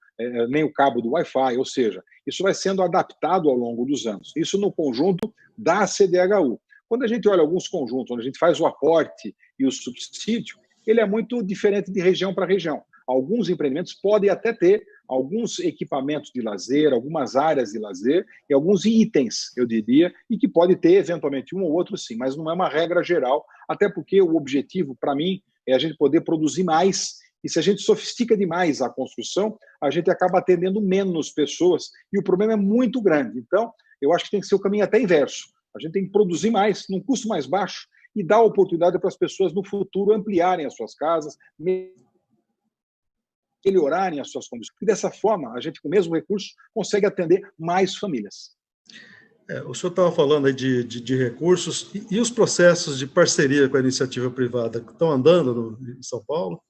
Speaker 2: nem o cabo do Wi-Fi, ou seja, isso vai sendo adaptado ao longo dos anos. Isso no conjunto da CDHU. Quando a gente olha alguns conjuntos, onde a gente faz o aporte e o subsídio, ele é muito diferente de região para região. Alguns empreendimentos podem até ter alguns equipamentos de lazer, algumas áreas de lazer e alguns itens, eu diria, e que pode ter eventualmente um ou outro sim, mas não é uma regra geral, até porque o objetivo, para mim, é a gente poder produzir mais. E se a gente sofistica demais a construção, a gente acaba atendendo menos pessoas e o problema é muito grande. Então, eu acho que tem que ser o caminho até inverso. A gente tem que produzir mais, num custo mais baixo, e dar oportunidade para as pessoas no futuro ampliarem as suas casas, melhorarem as suas condições. E dessa forma, a gente, com o mesmo recurso, consegue atender mais famílias.
Speaker 1: O senhor estava falando aí de recursos e os processos de parceria com a iniciativa privada que estão andando em São Paulo,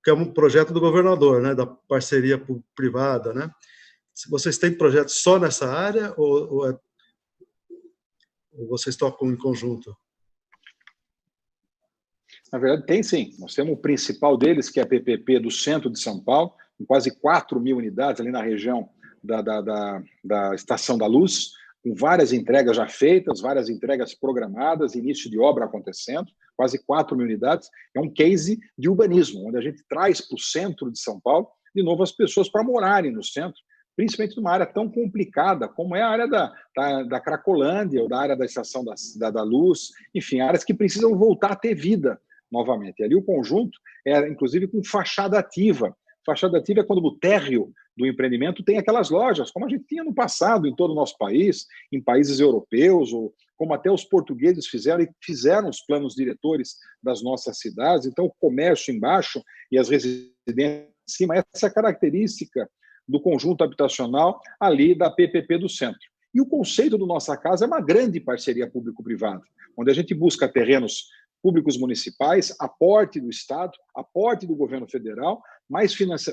Speaker 1: que é um projeto do governador, né, da parceria privada, né? Vocês têm projetos só nessa área ou Ou vocês tocam em conjunto?
Speaker 2: Na verdade, tem sim. Nós temos o principal deles, que é a PPP do centro de São Paulo, com quase 4.000 unidades ali na região da Estação da Luz, com várias entregas já feitas, várias entregas programadas, início de obra acontecendo, quase 4.000 unidades. É um case de urbanismo, onde a gente traz para o centro de São Paulo, de novo, as pessoas para morarem no centro, principalmente numa área tão complicada como é a área da Cracolândia, ou da área da Estação da Luz, enfim, áreas que precisam voltar a ter vida novamente. E ali o conjunto é, inclusive, com fachada ativa. Fachada ativa é quando o térreo do empreendimento tem aquelas lojas, como a gente tinha no passado em todo o nosso país, em países europeus, ou como até os portugueses fizeram os planos diretores das nossas cidades. Então, o comércio embaixo e as residências em cima, essa é a característica do conjunto habitacional ali da PPP do centro. E o conceito do Nossa Casa é uma grande parceria público-privada, onde a gente busca terrenos públicos municipais, aporte do Estado, aporte do governo federal,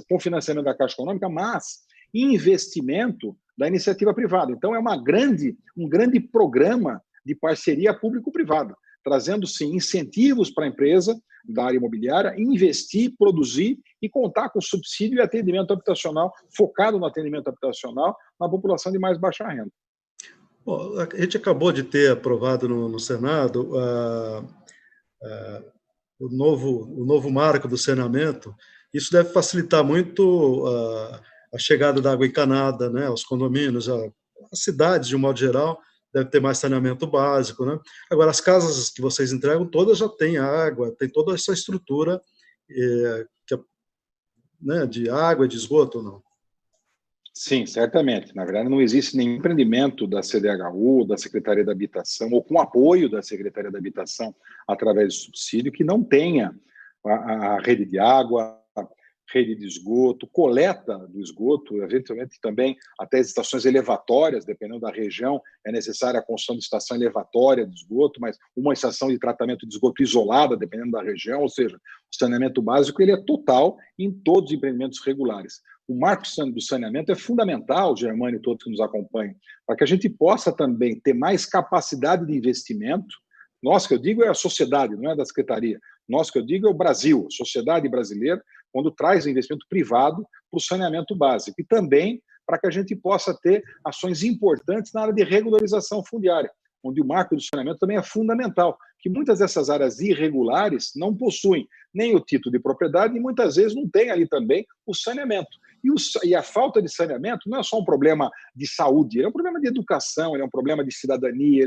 Speaker 2: com financiamento da Caixa Econômica, mas investimento da iniciativa privada. Então, é um grande programa de parceria público-privada, trazendo, sim, incentivos para a empresa da área imobiliária investir, produzir e contar com subsídio e atendimento habitacional, focado no atendimento habitacional na população de mais baixa renda.
Speaker 1: Bom, a gente acabou de ter aprovado no Senado o novo marco do saneamento. Isso deve facilitar muito a chegada da água encanada, né, aos condomínios, as cidades, de um modo geral, deve ter mais saneamento básico, né? Agora, as casas que vocês entregam, todas já têm água, tem toda essa estrutura né, de água, de esgoto, ou não?
Speaker 2: Sim, certamente. Na verdade, não existe nenhum empreendimento da CDHU, da Secretaria da Habitação, ou com apoio da Secretaria da Habitação, através de subsídio, que não tenha a rede de água, a rede de esgoto, coleta do esgoto, eventualmente também até as estações elevatórias, dependendo da região, é necessária a construção de estação elevatória de esgoto, mas uma estação de tratamento de esgoto isolada, dependendo da região, ou seja, o saneamento básico ele é total em todos os empreendimentos regulares. O marco do saneamento é fundamental, Germano e todos que nos acompanham, para que a gente possa também ter mais capacidade de investimento. Nós, que eu digo, é a sociedade, não é da Secretaria. Nós, que eu digo, é o Brasil, a sociedade brasileira, quando traz investimento privado para o saneamento básico. E também para que a gente possa ter ações importantes na área de regularização fundiária, onde o marco do saneamento também é fundamental, que muitas dessas áreas irregulares não possuem nem o título de propriedade e muitas vezes não tem ali também o saneamento. E a falta de saneamento não é só um problema de saúde, ele é um problema de educação, ele é um problema de cidadania,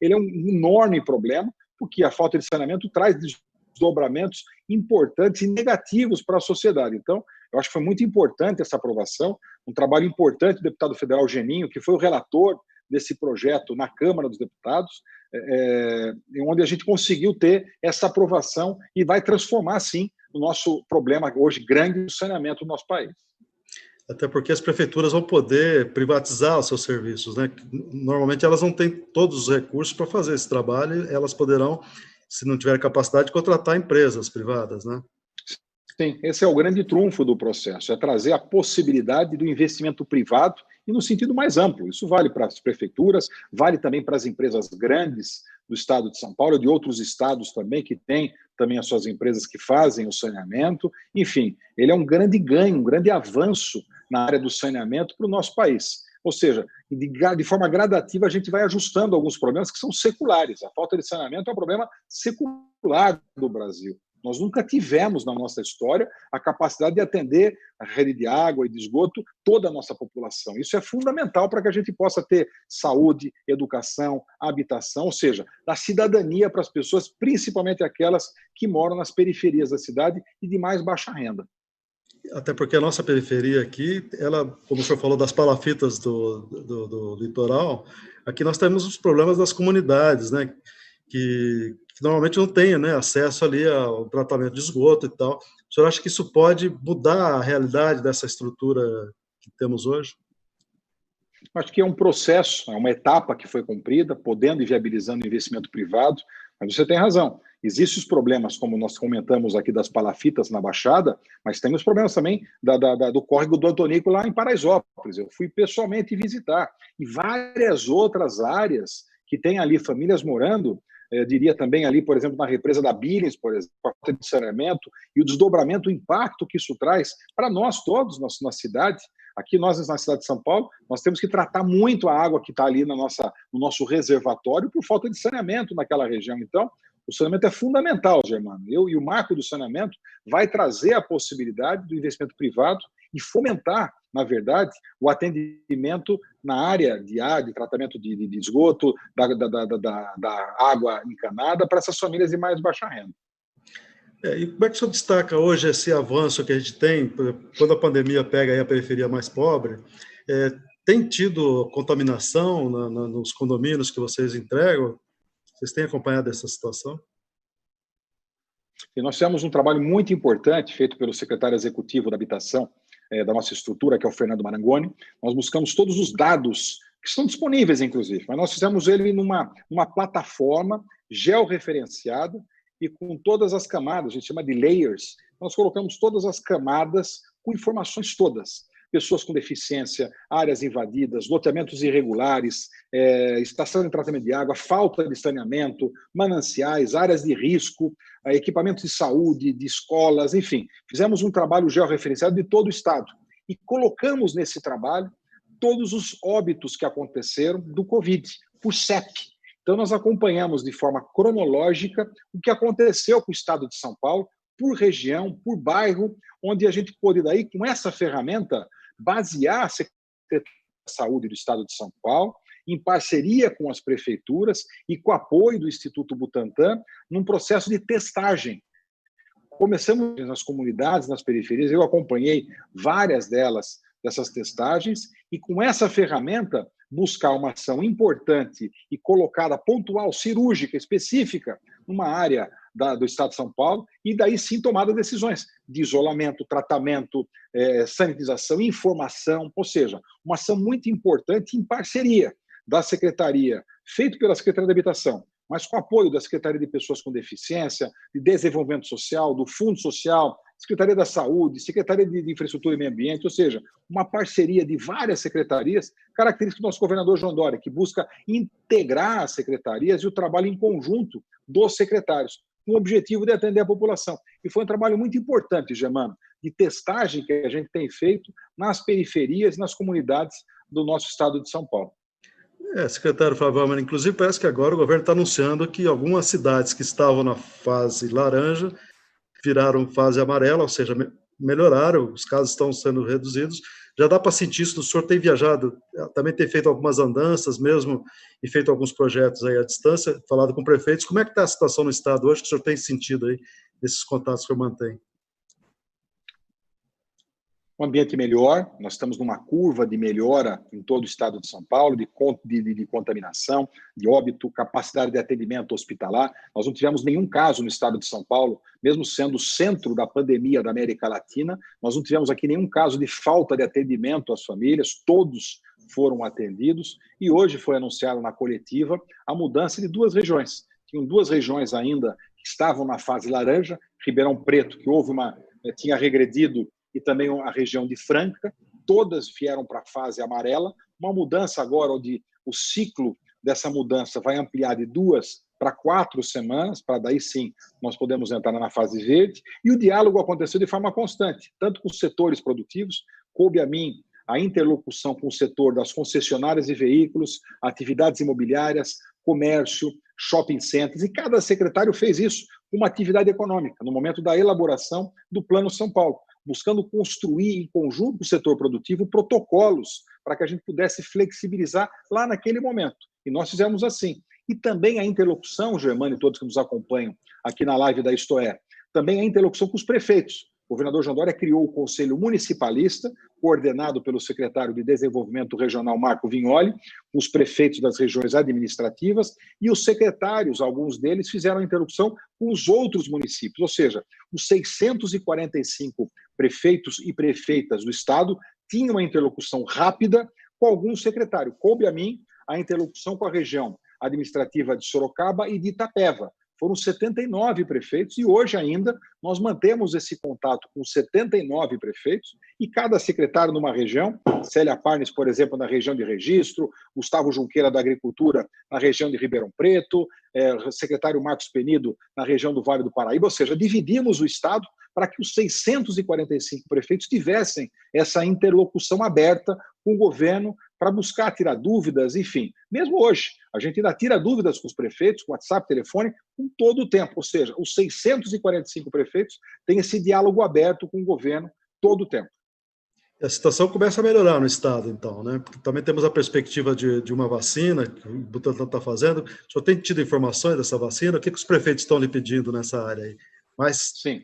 Speaker 2: ele é um enorme problema, porque a falta de saneamento traz desdobramentos importantes e negativos para a sociedade. Então, eu acho que foi muito importante essa aprovação, um trabalho importante do deputado federal Geninho, que foi o relator desse projeto na Câmara dos Deputados, onde a gente conseguiu ter essa aprovação e vai transformar, sim, o nosso problema hoje grande do saneamento do nosso país.
Speaker 1: Até porque as prefeituras vão poder privatizar os seus serviços, né? Normalmente elas não têm todos os recursos para fazer esse trabalho, elas poderão, se não tiver capacidade, contratar empresas privadas, né?
Speaker 2: Sim, esse é o grande trunfo do processo, é trazer a possibilidade do investimento privado e no sentido mais amplo. Isso vale para as prefeituras, vale também para as empresas grandes do estado de São Paulo, de outros estados também, que têm também as suas empresas que fazem o saneamento. Enfim, ele é um grande ganho, um grande avanço na área do saneamento para o nosso país. Ou seja, de forma gradativa, a gente vai ajustando alguns problemas que são seculares. A falta de saneamento é um problema secular do Brasil. Nós nunca tivemos na nossa história a capacidade de atender a rede de água e de esgoto toda a nossa população. Isso é fundamental para que a gente possa ter saúde, educação, habitação, ou seja, da cidadania para as pessoas, principalmente aquelas que moram nas periferias da cidade e de mais baixa renda.
Speaker 1: Até porque a nossa periferia aqui, ela, como o senhor falou das palafitas do litoral, aqui nós temos os problemas das comunidades, né? Que normalmente não tem, né, acesso ali ao tratamento de esgoto e tal. O senhor acha que isso pode mudar a realidade dessa estrutura que temos hoje?
Speaker 2: Acho que é um processo, é uma etapa que foi cumprida, podendo e viabilizando o investimento privado, mas você tem razão. Existem os problemas, como nós comentamos aqui, das palafitas na Baixada, mas tem os problemas também do córrego do Antonico lá em Paraisópolis. Eu fui pessoalmente visitar. E várias outras áreas que tem ali famílias morando, eu diria também ali, por exemplo, na represa da Billings, por exemplo, a falta de saneamento e o desdobramento, o impacto que isso traz para nós todos na cidade. Aqui nós, na cidade de São Paulo, nós temos que tratar muito a água que está ali no nosso reservatório por falta de saneamento naquela região. Então, o saneamento é fundamental, Germano. E o marco do saneamento vai trazer a possibilidade do investimento privado e fomentar, na verdade, o atendimento na área de tratamento de esgoto, da água encanada para essas famílias de mais baixa renda.
Speaker 1: E como é que o senhor destaca hoje esse avanço que a gente tem, quando a pandemia pega aí a periferia mais pobre? Tem tido contaminação nos condomínios que vocês entregam? Vocês têm acompanhado essa situação?
Speaker 2: E nós temos um trabalho muito importante feito pelo secretário executivo da Habitação da nossa estrutura, que é o Fernando Marangoni. Nós buscamos todos os dados que estão disponíveis, inclusive, mas nós fizemos ele numa plataforma georreferenciada e com todas as camadas, a gente chama de layers. Nós colocamos todas as camadas com informações todas. Pessoas com deficiência, áreas invadidas, loteamentos irregulares, estação de tratamento de água, falta de saneamento, mananciais, áreas de risco, equipamentos de saúde, de escolas, enfim. Fizemos um trabalho georreferenciado de todo o Estado e colocamos nesse trabalho todos os óbitos que aconteceram do Covid, por CEP. Então, nós acompanhamos de forma cronológica o que aconteceu com o Estado de São Paulo, por região, por bairro, onde a gente pôde, daí, com essa ferramenta, basear a Secretaria da Saúde do Estado de São Paulo, em parceria com as prefeituras e com apoio do Instituto Butantan, num processo de testagem. Começamos nas comunidades, nas periferias, eu acompanhei várias dessas testagens, e com essa ferramenta, buscar uma ação importante e colocada, pontual, cirúrgica, específica, numa área do Estado de São Paulo, e daí sim tomada decisões de isolamento, tratamento, sanitização, informação, ou seja, uma ação muito importante em parceria da Secretaria, feito pela Secretaria da Habitação, mas com apoio da Secretaria de Pessoas com Deficiência, de Desenvolvimento Social, do Fundo Social, Secretaria da Saúde, Secretaria de Infraestrutura e Meio Ambiente, ou seja, uma parceria de várias secretarias, característica do nosso governador João Dória, que busca integrar as secretarias e o trabalho em conjunto dos secretários, com o objetivo de atender a população. E foi um trabalho muito importante, Germano, de testagem que a gente tem feito nas periferias e nas comunidades do nosso estado de São Paulo.
Speaker 1: Secretário Flávio Amaro, inclusive parece que agora o governo está anunciando que algumas cidades que estavam na fase laranja viraram fase amarela, ou seja, melhoraram, os casos estão sendo reduzidos. Já dá para sentir isso? O senhor tem viajado, também tem feito algumas andanças mesmo e feito alguns projetos aí à distância, falado com prefeitos. Como é que está a situação no estado hoje, que o senhor tem sentido aí nesses contatos que eu mantenho?
Speaker 2: Um ambiente melhor, nós estamos numa curva de melhora em todo o estado de São Paulo, de contaminação, de óbito, capacidade de atendimento hospitalar. Nós não tivemos nenhum caso no estado de São Paulo, mesmo sendo o centro da pandemia da América Latina, nós não tivemos aqui nenhum caso de falta de atendimento às famílias, todos foram atendidos, e hoje foi anunciado na coletiva a mudança de 2 regiões. Tinham 2 regiões ainda que estavam na fase laranja, Ribeirão Preto, que tinha regredido, e também a região de Franca, todas vieram para a fase amarela. Uma mudança agora, onde o ciclo dessa mudança vai ampliar de 2 para 4 semanas, para daí sim nós podemos entrar na fase verde, e o diálogo aconteceu de forma constante, tanto com os setores produtivos, coube a mim a interlocução com o setor das concessionárias de veículos, atividades imobiliárias, comércio, shopping centers, e cada secretário fez isso com uma atividade econômica, no momento da elaboração do Plano São Paulo, buscando construir em conjunto com o setor produtivo protocolos para que a gente pudesse flexibilizar lá naquele momento. E nós fizemos assim. E também a interlocução, Germano e todos que nos acompanham aqui na live da Isto É, também a interlocução com os prefeitos. O governador João Dória criou o Conselho Municipalista, coordenado pelo secretário de Desenvolvimento Regional, Marco Vignoli, os prefeitos das regiões administrativas, e os secretários, alguns deles, fizeram a interlocução com os outros municípios, ou seja, os 645 prefeitos e prefeitas do Estado tinham uma interlocução rápida com algum secretário. Coube a mim a interlocução com a região administrativa de Sorocaba e de Itapeva, foram 79 prefeitos, e hoje ainda nós mantemos esse contato com 79 prefeitos, e cada secretário numa região, Célia Parnes, por exemplo, na região de Registro, Gustavo Junqueira da Agricultura na região de Ribeirão Preto, secretário Marcos Penido na região do Vale do Paraíba, ou seja, dividimos o estado para que os 645 prefeitos tivessem essa interlocução aberta com o governo para buscar tirar dúvidas, enfim. Mesmo hoje, a gente ainda tira dúvidas com os prefeitos, com WhatsApp, telefone, com todo o tempo. Ou seja, os 645 prefeitos têm esse diálogo aberto com o governo todo o tempo.
Speaker 1: A situação começa a melhorar no estado, então, né? Porque também temos a perspectiva de uma vacina que o Butantan está fazendo. O senhor tem tido informações dessa vacina? O que os prefeitos estão lhe pedindo nessa área aí?
Speaker 2: Sim,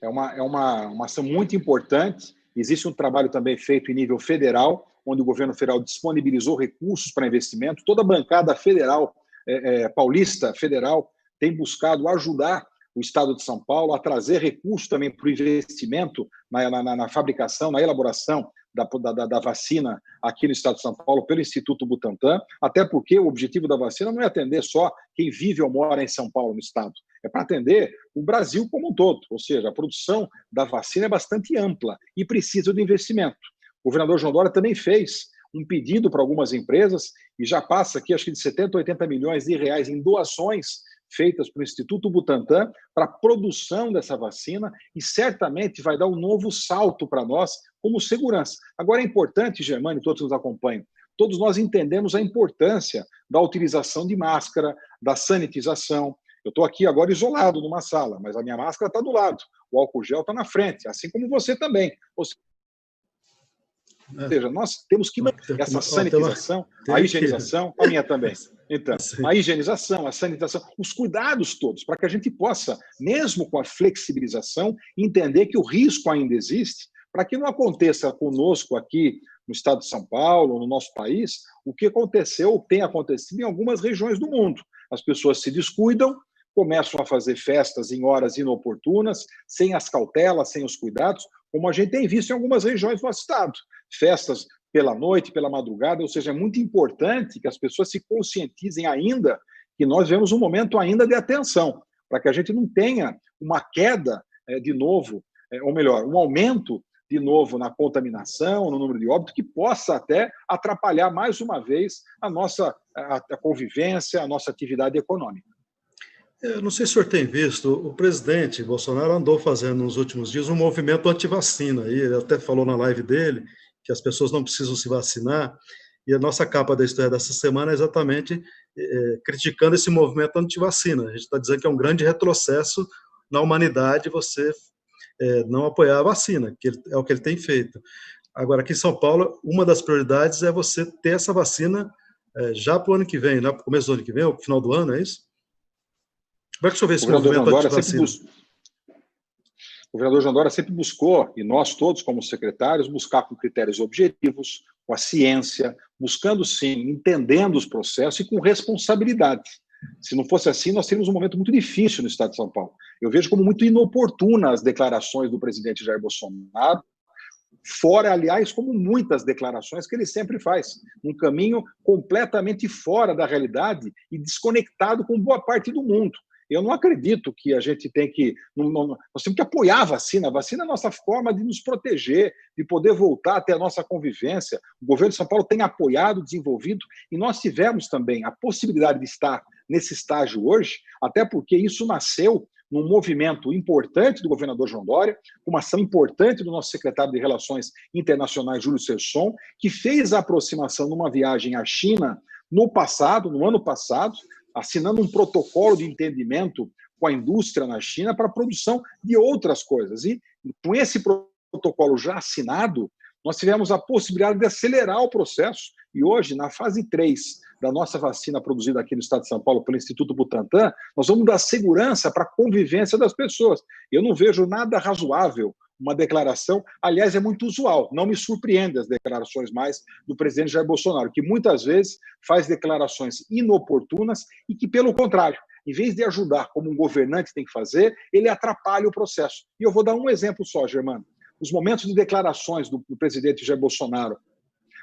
Speaker 2: é uma ação muito importante. Existe um trabalho também feito em nível federal, onde o governo federal disponibilizou recursos para investimento. Toda a bancada federal, paulista federal, tem buscado ajudar o Estado de São Paulo a trazer recursos também para o investimento na fabricação, na elaboração da vacina aqui no Estado de São Paulo pelo Instituto Butantan, até porque o objetivo da vacina não é atender só quem vive ou mora em São Paulo, no Estado, é para atender o Brasil como um todo, ou seja, a produção da vacina é bastante ampla e precisa de investimento. O governador João Dória também fez um pedido para algumas empresas e já passa aqui, acho que de 70, 80 milhões de reais em doações feitas para o Instituto Butantan para a produção dessa vacina e certamente vai dar um novo salto para nós como segurança. Agora é importante, Germano e todos que nos acompanham, todos nós entendemos a importância da utilização de máscara, da sanitização. Eu estou aqui agora isolado numa sala, mas a minha máscara está do lado, o álcool gel está na frente, assim como você também. Ou seja, nós temos que manter essa sanitização, a higienização, a minha também. Então, a higienização, a sanitização, os cuidados todos, para que a gente possa, mesmo com a flexibilização, entender que o risco ainda existe, para que não aconteça conosco aqui no estado de São Paulo, no nosso país, o que aconteceu ou tem acontecido em algumas regiões do mundo. As pessoas se descuidam, começam a fazer festas em horas inoportunas, sem as cautelas, sem os cuidados, como a gente tem visto em algumas regiões do nosso estado. Festas pela noite, pela madrugada, ou seja, é muito importante que as pessoas se conscientizem ainda que nós vemos um momento ainda de atenção, para que a gente não tenha uma queda de novo, ou melhor, um aumento de novo na contaminação, no número de óbitos, que possa até atrapalhar mais uma vez a nossa a convivência, a nossa atividade econômica.
Speaker 1: Eu não sei se o senhor tem visto, o presidente Bolsonaro andou fazendo nos últimos dias um movimento anti-vacina. Ele até falou na live dele que as pessoas não precisam se vacinar, e a nossa capa da história dessa semana é exatamente criticando esse movimento anti-vacina. A gente está dizendo que é um grande retrocesso na humanidade você não apoiar a vacina, que é o que ele tem feito. Agora, aqui em São Paulo, uma das prioridades é você ter essa vacina já para o ano que vem, né? Para o começo do ano que vem, ou final do ano, é isso? Como é que o senhor vê esse movimento anti-vacina?
Speaker 2: O governador João Dória sempre buscou, e nós todos como secretários, buscar com critérios objetivos, com a ciência, buscando sim, entendendo os processos e com responsabilidade. Se não fosse assim, nós teríamos um momento muito difícil no estado de São Paulo. Eu vejo como muito inoportuna as declarações do presidente Jair Bolsonaro, fora, aliás, como muitas declarações que ele sempre faz, um caminho completamente fora da realidade e desconectado com boa parte do mundo. Eu não acredito que a gente tem que... nós temos que apoiar a vacina. A vacina é a nossa forma de nos proteger, de poder voltar até a nossa convivência. O governo de São Paulo tem apoiado, desenvolvido, e nós tivemos também a possibilidade de estar nesse estágio hoje, até porque isso nasceu num movimento importante do governador João Dória, uma ação importante do nosso secretário de Relações Internacionais, Júlio Serson, que fez a aproximação numa viagem à China no ano passado, assinando um protocolo de entendimento com a indústria na China para a produção de outras coisas. E com esse protocolo já assinado, nós tivemos a possibilidade de acelerar o processo e hoje, na fase 3 da nossa vacina produzida aqui no estado de São Paulo pelo Instituto Butantan, nós vamos dar segurança para a convivência das pessoas. Eu não vejo nada razoável uma declaração, aliás, é muito usual, não me surpreende as declarações mais do presidente Jair Bolsonaro, que muitas vezes faz declarações inoportunas e que, pelo contrário, em vez de ajudar como um governante tem que fazer, ele atrapalha o processo. E eu vou dar um exemplo só, Germano. Os momentos de declarações do presidente Jair Bolsonaro,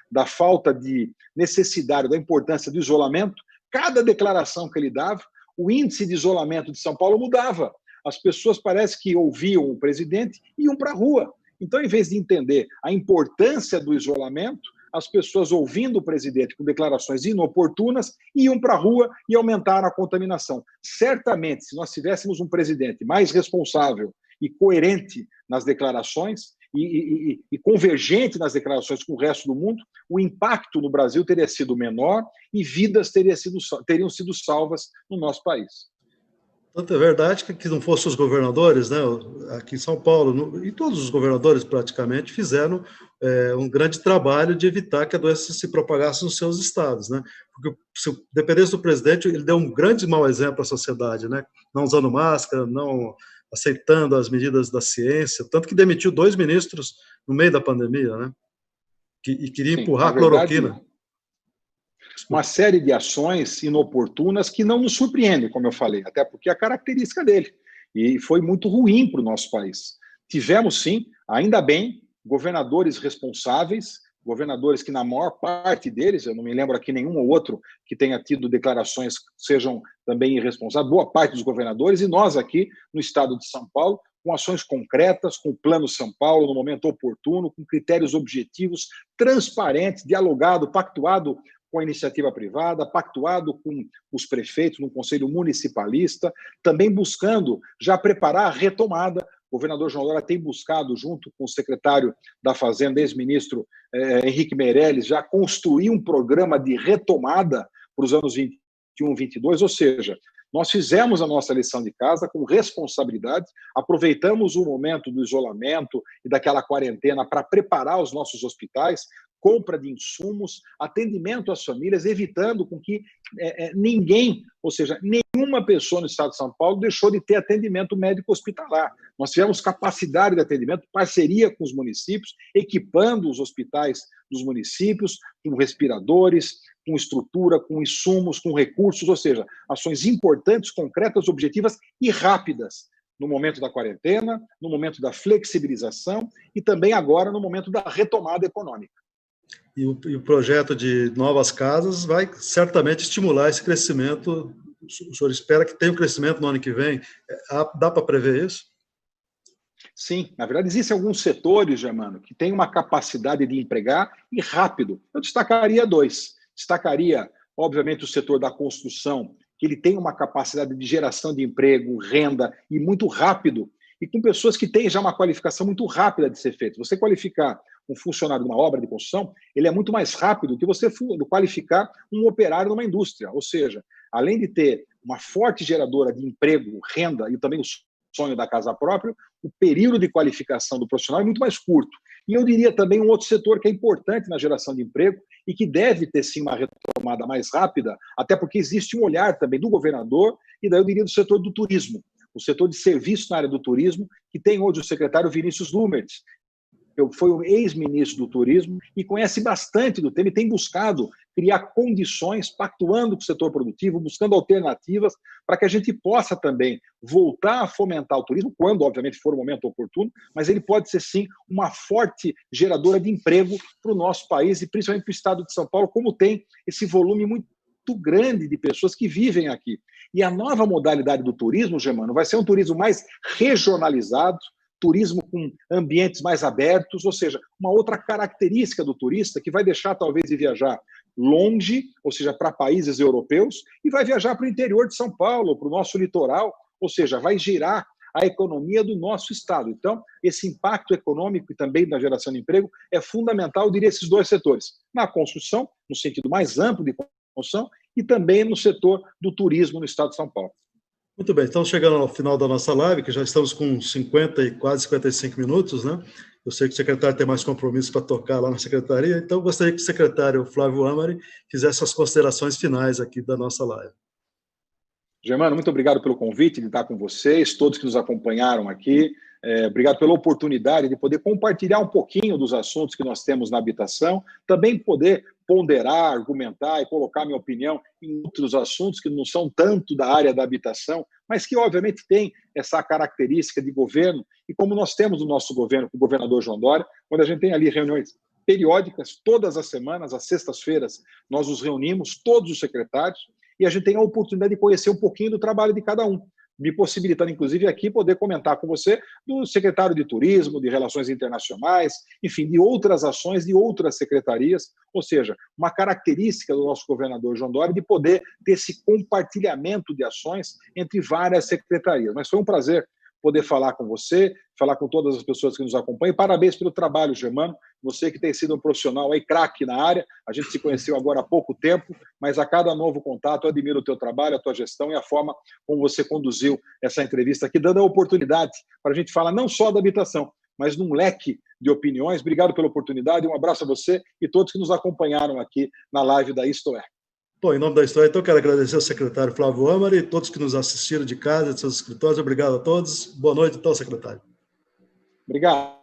Speaker 2: da falta de necessidade, da importância do isolamento, cada declaração que ele dava, o índice de isolamento de São Paulo mudava. As pessoas parece que ouviam o presidente e iam para a rua. Então, em vez de entender a importância do isolamento, as pessoas ouvindo o presidente com declarações inoportunas iam para a rua e aumentaram a contaminação. Certamente, se nós tivéssemos um presidente mais responsável e coerente nas declarações e convergente nas declarações com o resto do mundo, o impacto no Brasil teria sido menor e vidas teriam sido salvas no nosso país.
Speaker 1: Tanto é verdade que não fossem os governadores, né, aqui em São Paulo, e todos os governadores praticamente fizeram um grande trabalho de evitar que a doença se propagasse nos seus estados, né? Porque se dependesse do presidente, ele deu um grande mau exemplo à sociedade, né? Não usando máscara, não aceitando as medidas da ciência, tanto que demitiu 2 ministros no meio da pandemia, né? E queria empurrar a cloroquina.
Speaker 2: Uma série de ações inoportunas que não nos surpreendem, como eu falei, até porque é a característica dele. E foi muito ruim para o nosso país. Tivemos, sim, ainda bem, governadores responsáveis, governadores que, na maior parte deles, eu não me lembro aqui nenhum ou outro que tenha tido declarações que sejam também irresponsáveis, boa parte dos governadores, e nós aqui no estado de São Paulo, com ações concretas, com o Plano São Paulo no momento oportuno, com critérios objetivos, transparentes, dialogado, pactuado com a iniciativa privada, pactuado com os prefeitos no Conselho Municipalista, também buscando já preparar a retomada. O governador João Dória tem buscado, junto com o secretário da Fazenda, ex-ministro Henrique Meirelles, já construir um programa de retomada para os anos 21, 22, ou seja, nós fizemos a nossa lição de casa com responsabilidade, aproveitamos o momento do isolamento e daquela quarentena para preparar os nossos hospitais, compra de insumos, atendimento às famílias, evitando com que ninguém, ou seja, nenhuma pessoa no estado de São Paulo deixou de ter atendimento médico hospitalar. Nós tivemos capacidade de atendimento, parceria com os municípios, equipando os hospitais dos municípios com respiradores, com estrutura, com insumos, com recursos, ou seja, ações importantes, concretas, objetivas e rápidas no momento da quarentena, no momento da flexibilização e também agora no momento da retomada econômica.
Speaker 1: E o projeto de novas casas vai certamente estimular esse crescimento. O senhor espera que tenha um crescimento no ano que vem? Dá para prever isso?
Speaker 2: Sim, na verdade existem alguns setores, Germano, que têm uma capacidade de empregar e rápido. Eu destacaria 2. Destacaria, obviamente, o setor da construção, que ele tem uma capacidade de geração de emprego, renda e muito rápido, e com pessoas que têm já uma qualificação muito rápida de ser feita. Você qualificar um funcionário de uma obra de construção, ele é muito mais rápido do que você qualificar um operário numa indústria. Ou seja, além de ter uma forte geradora de emprego, renda e também o sonho da casa própria, o período de qualificação do profissional é muito mais curto. E eu diria também um outro setor que é importante na geração de emprego e que deve ter, sim, uma retomada mais rápida, até porque existe um olhar também do governador e daí eu diria do setor do turismo, o setor de serviço na área do turismo, que tem hoje o secretário Vinícius Lumertz, foi o ex-ministro do turismo e conhece bastante do tema e tem buscado criar condições, pactuando com o setor produtivo, buscando alternativas para que a gente possa também voltar a fomentar o turismo, quando, obviamente, for o momento oportuno, mas ele pode ser, sim, uma forte geradora de emprego para o nosso país e principalmente para o estado de São Paulo, como tem esse volume muito grande de pessoas que vivem aqui. E a nova modalidade do turismo, Germano, vai ser um turismo mais regionalizado, turismo com ambientes mais abertos, ou seja, uma outra característica do turista que vai deixar talvez de viajar longe, ou seja, para países europeus, e vai viajar para o interior de São Paulo, para o nosso litoral, ou seja, vai girar a economia do nosso estado. Então, esse impacto econômico e também da geração de emprego é fundamental, eu diria, esses 2 setores. Na construção, no sentido mais amplo de construção, e também no setor do turismo no estado de São Paulo.
Speaker 1: Muito bem, estamos chegando ao final da nossa live, que já estamos com 50 e quase 55 minutos, né? Eu sei que o secretário tem mais compromisso para tocar lá na secretaria, então eu gostaria que o secretário Flávio Amari fizesse as considerações finais aqui da nossa live.
Speaker 2: Germano, muito obrigado pelo convite de estar com vocês, todos que nos acompanharam aqui. Obrigado pela oportunidade de poder compartilhar um pouquinho dos assuntos que nós temos na habitação, também poder ponderar, argumentar e colocar minha opinião em outros assuntos que não são tanto da área da habitação, mas que obviamente tem essa característica de governo, e como nós temos no nosso governo, com o governador João Dória, onde a gente tem ali reuniões periódicas, todas as semanas, às sextas-feiras, nós nos reunimos, todos os secretários, e a gente tem a oportunidade de conhecer um pouquinho do trabalho de cada um, me possibilitando, inclusive, aqui poder comentar com você do secretário de Turismo, de Relações Internacionais, enfim, de outras ações de outras secretarias, ou seja, uma característica do nosso governador João Dória de poder ter esse compartilhamento de ações entre várias secretarias. Mas foi um prazer poder falar com você, falar com todas as pessoas que nos acompanham. Parabéns pelo trabalho, Germano. Você que tem sido um profissional aí, craque na área. A gente se conheceu agora há pouco tempo, mas a cada novo contato eu admiro o teu trabalho, a tua gestão e a forma como você conduziu essa entrevista aqui, dando a oportunidade para a gente falar não só da habitação, mas num leque de opiniões. Obrigado pela oportunidade, um abraço a você e todos que nos acompanharam aqui na live da Isto É.
Speaker 1: Bom, em nome da História, então, quero agradecer ao secretário Flávio Amari e todos que nos assistiram de casa, de seus escritórios. Obrigado a todos. Boa noite, então, secretário.
Speaker 2: Obrigado.